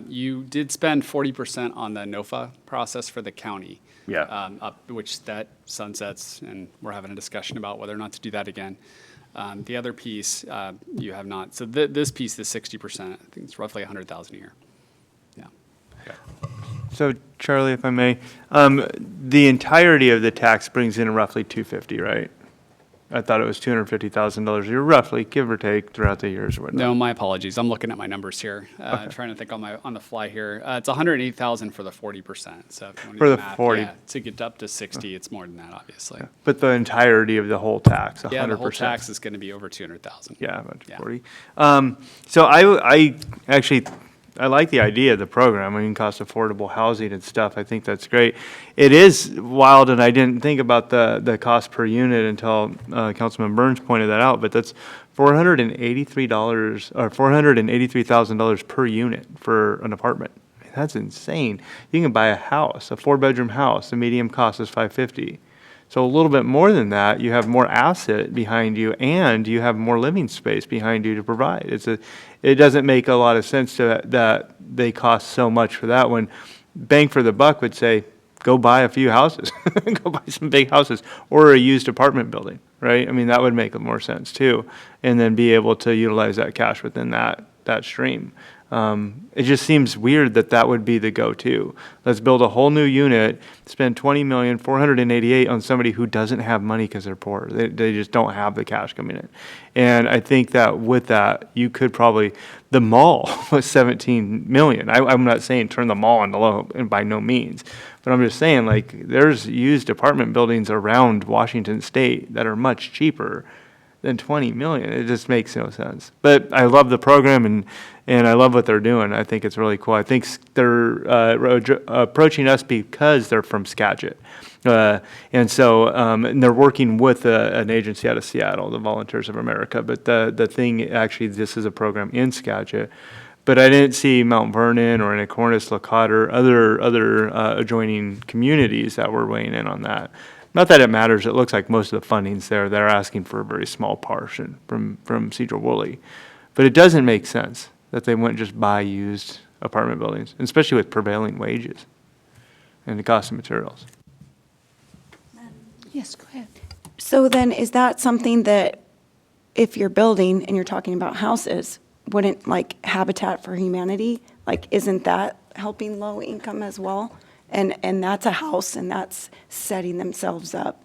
You did spend 40% on the NOFA process for the county. Yeah. Which that sunsets, and we're having a discussion about whether or not to do that again. The other piece, you have not. So this piece, the 60%, I think it's roughly 100,000 a year. Yeah. So Charlie, if I may, the entirety of the tax brings in roughly 250, right? I thought it was $250,000 a year, roughly, give or take, throughout the years or whatnot. No, my apologies. I'm looking at my numbers here. Trying to think on the fly here. It's 108,000 for the 40%. So if you want to For do the math, 40. yeah, to get up to 60, it's more than that, obviously. But the entirety of the whole tax, 100%. Yeah, the whole tax is going to be over 200,000. Yeah, about 40. So I actually, I like the idea of the program. I mean, cost affordable housing and stuff. I think that's great. It is wild, and I didn't think about the cost per unit until Councilman Burns pointed that out. But that's $483 or $483,000 per unit for an apartment. I mean, that's insane. You can buy a house, a 4-bedroom house. The median cost is $550. So a little bit more than that, you have more asset behind you, and you have more living space behind you to provide. It doesn't make a lot of sense that they cost so much for that, when bang for the buck would say, go buy a few houses, go buy some big houses, or a used apartment building, right? I mean, that would make more sense too, and then be able to utilize that cash within that stream. It just seems weird that would be the go-to. Let's build a whole new unit, spend $20,488,000 on somebody who doesn't have money because they're poor. They just don't have the cash coming in. And I think that with that, you could probably, the mall was $17 million. I'm not saying turn the mall into low, and by no means, but I'm just saying, like, there's used apartment buildings around Washington State that are much cheaper than 20 million. It just makes no sense. But I love the program and I love what they're doing. I think it's really cool. I think they're approaching us because they're from Skagit. And they're working with an agency out of Seattle, the Volunteers of America. But the thing, actually, this is a program in Skagit. But I didn't see Mount Vernon or Anacortes, Lacott, or other adjoining communities that were weighing in on that. Not that it matters. It looks like most of the funding's there. They're asking for a very small portion from Sedro-Woolley. But it doesn't make sense that they wouldn't just buy used apartment buildings, especially with prevailing wages and the cost of materials. Yes, go ahead. So then, is that something that if you're building and you're talking about houses, wouldn't like Habitat for Humanity, like isn't that helping low income as well? And that's a house and that's setting themselves up.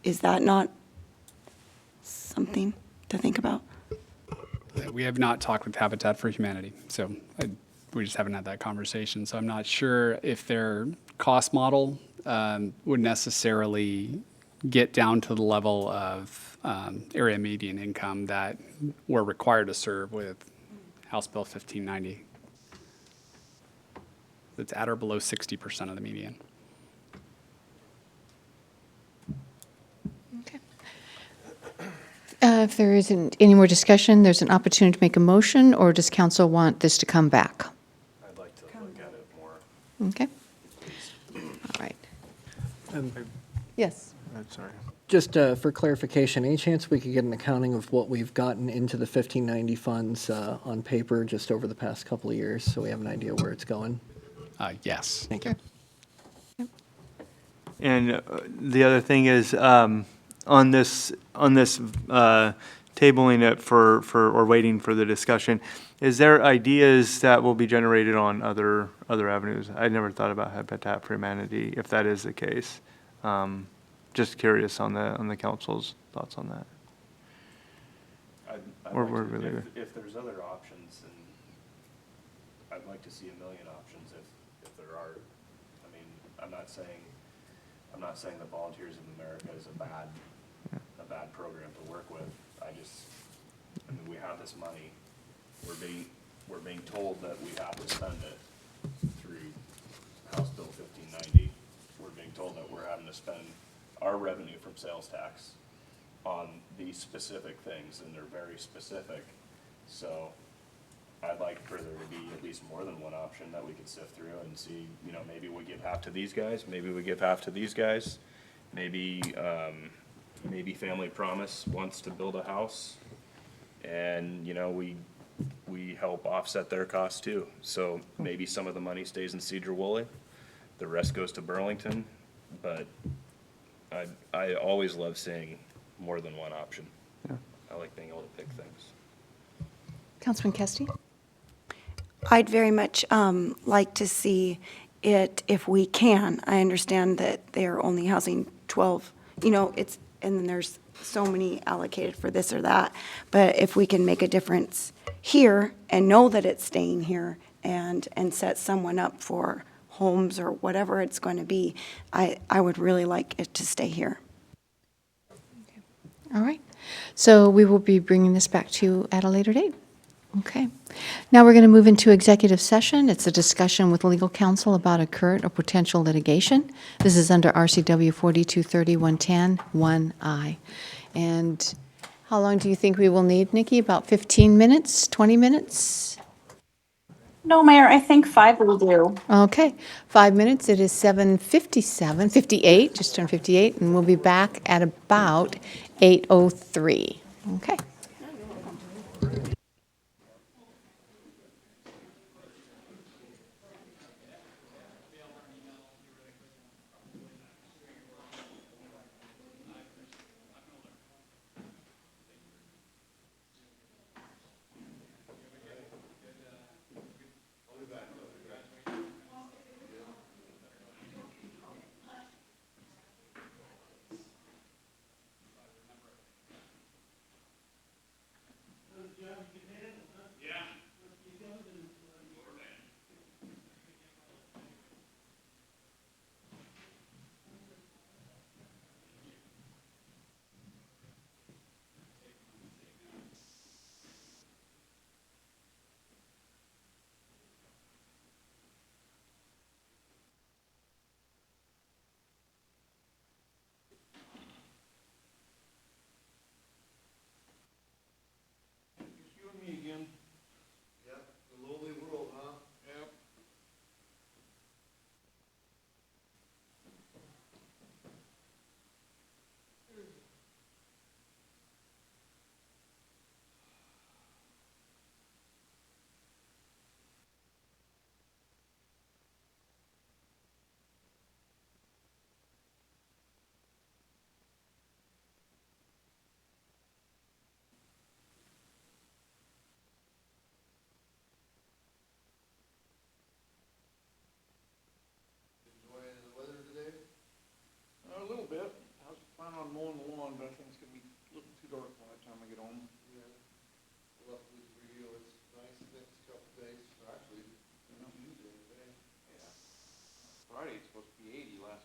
Is that not something to think about? We have not talked with Habitat for Humanity, so we just haven't had that conversation. So I'm not sure if their cost model would necessarily get down to the level of area median income that we're required to serve with House Bill 1590. It's at or below 60% of the median. Okay. If there isn't any more discussion, there's an opportunity to make a motion, or does council want this to come back? I'd like to look at it more. Okay. All right. Yes. Sorry. Just for clarification, any chance we could get an accounting of what we've gotten into the 1590 funds on paper just over the past couple of years, so we have an idea where it's going? Yes. Thank you. And the other thing is, on this tabling it or waiting for the discussion, is there ideas that will be generated on other avenues? I never thought about Habitat for Humanity, if that is the case. Just curious on the council's thoughts on that. If there's other options, then I'd like to see a million options if there are. I mean, I'm not saying the Volunteers of America is a bad program to work with. I mean, we have this money. We're being told that we have to spend it through House Bill 1590. We're being told that we're having to spend our revenue from sales tax on these specific things, and they're very specific. So I'd like for there to be at least more than one option that we could sift through and see, maybe we give half to these guys, maybe we give half to these guys, maybe Family Promise wants to build a house, and, we help offset their costs too. So maybe some of the money stays in Sedro-Woolley, the rest goes to Burlington, but I always love seeing more than one option. Yeah. I like being able to pick things. Councilman Kesty? I'd very much like to see it if we can. I understand that they're only housing 12, and then there's so many allocated for this or that. But if we can make a difference here and know that it's staying here and set someone up for homes or whatever it's going to be, I would really like it to stay here. All right. So we will be bringing this back to you at a later date. Okay. Now we're going to move into executive session. It's a discussion with legal counsel about a current or potential litigation. This is under RCW 4230-110-1I. And how long do you think we will need, Nikki? About 15 minutes, 20 minutes? No, Mayor, I think 5 will do. Okay, 5 minutes. It is 7:57, 58, just turned 58, and we'll be back at about 8:03. Okay. Yeah.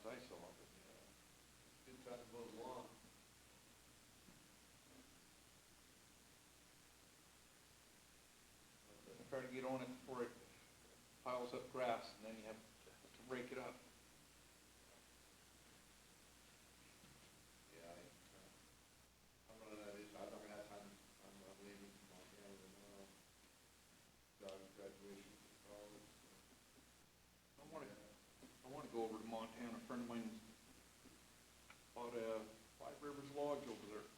I saw, but, good time to mow the lawn. Try to get on it before it piles up grass, and then you have to rake it up. Yeah, I'm running out of issue. I'm not gonna have time. I'm leaving Montana tomorrow. Daughter's graduation from college. I wanna go over to Montana. A friend of mine bought a Five Rivers Lodge over there.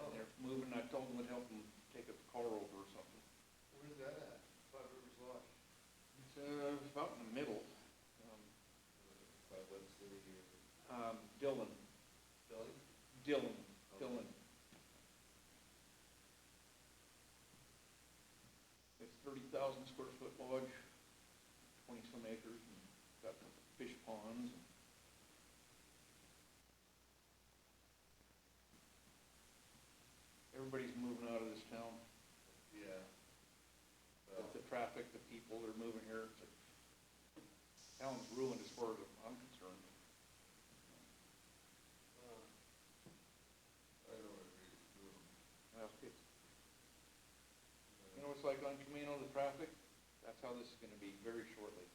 And they're moving. I told them I'd help them take a car over or something. Where's that at? Five Rivers Lodge. It's about in the middle. By what city here? Dillon. Dillon? Dillon. Dillon. It's 30,000 square foot lodge, 20-some acres, and got fish ponds. Everybody's moving out of this town. Yeah. The traffic, the people, they're moving here. The town's ruined as far as I'm concerned. I don't agree with you. You know, it's like on Camino, the traffic, that's how this is gonna be very shortly.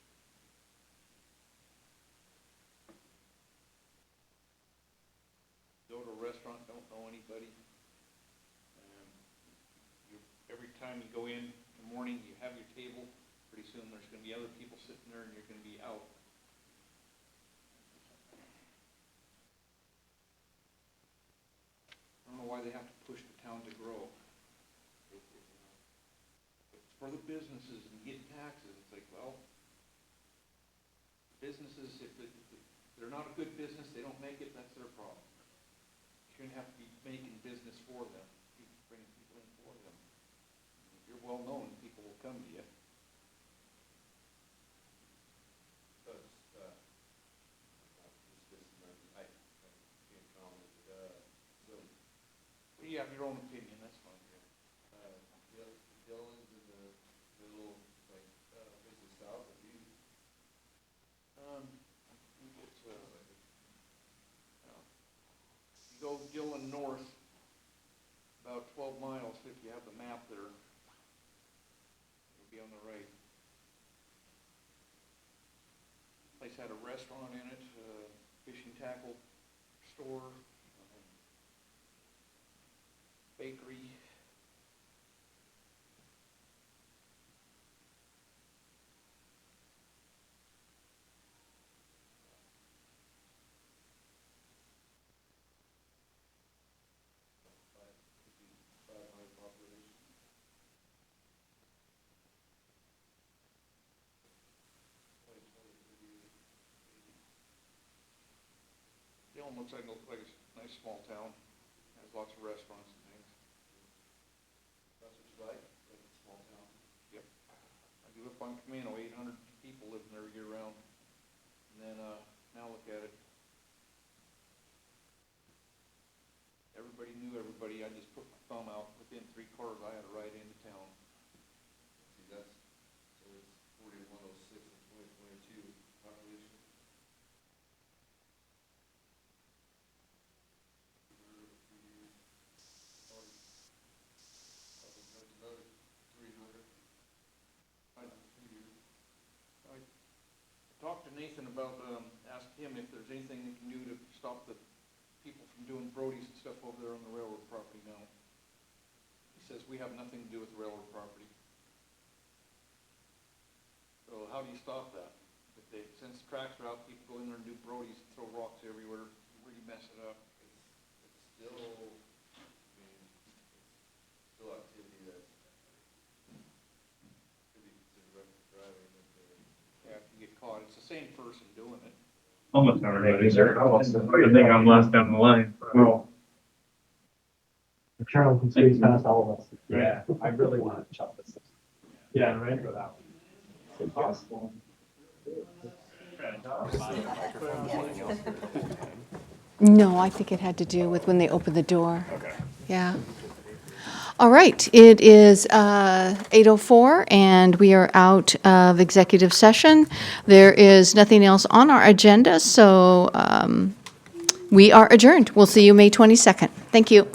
Go to a restaurant, don't know anybody. Every time you go in the morning, you have your table, pretty soon there's gonna be other people sitting there and you're gonna be out. I don't know why they have to push the town to grow. It's for the businesses and get taxes. It's like, well, businesses, if they're not a good business, they don't make it, that's their problem. You shouldn't have to be making business for them, bringing people in for them. If you're well known, people will come to you. You have your own opinion, that's fine. Dylan's in the middle, like, business south of you. You go Dillon north, about 12 miles, if you have the map there. It'll be on the right. Place had a restaurant in it, fishing tackle store, bakery. Dillon looks like a nice small town. Has lots of restaurants and things. That's what you like a small town? Yep. I grew up on Camino, 800 people living there year round. And then, now look at it. Everybody knew everybody. I just put my thumb out. Within 3 cars, I had a ride into town. See, so it's 4106 in 2022 population. Talked to Nathan about, asked him if there's anything they can do to stop the people from doing Brody's and stuff over there on the railroad property now. He says, we have nothing to do with the railroad property. So how do you stop that? Since the tracks are out, people go in there and do Brody's and throw rocks everywhere, really mess it up. It's still, still activity that could be considered reckless driving. Yeah, if you get caught, it's the same person doing it. Almost everybody there. I think I'm last down the line. Well. Charles can see past all of us. Yeah, I really want to chop this. Yeah, right. For that one. It's possible. No, I think it had to do with when they opened the door. Okay. Yeah. All right, it is 8:04, and we are out of executive session. There is nothing else on our agenda, so we are adjourned. We'll see you May 22nd. Thank you.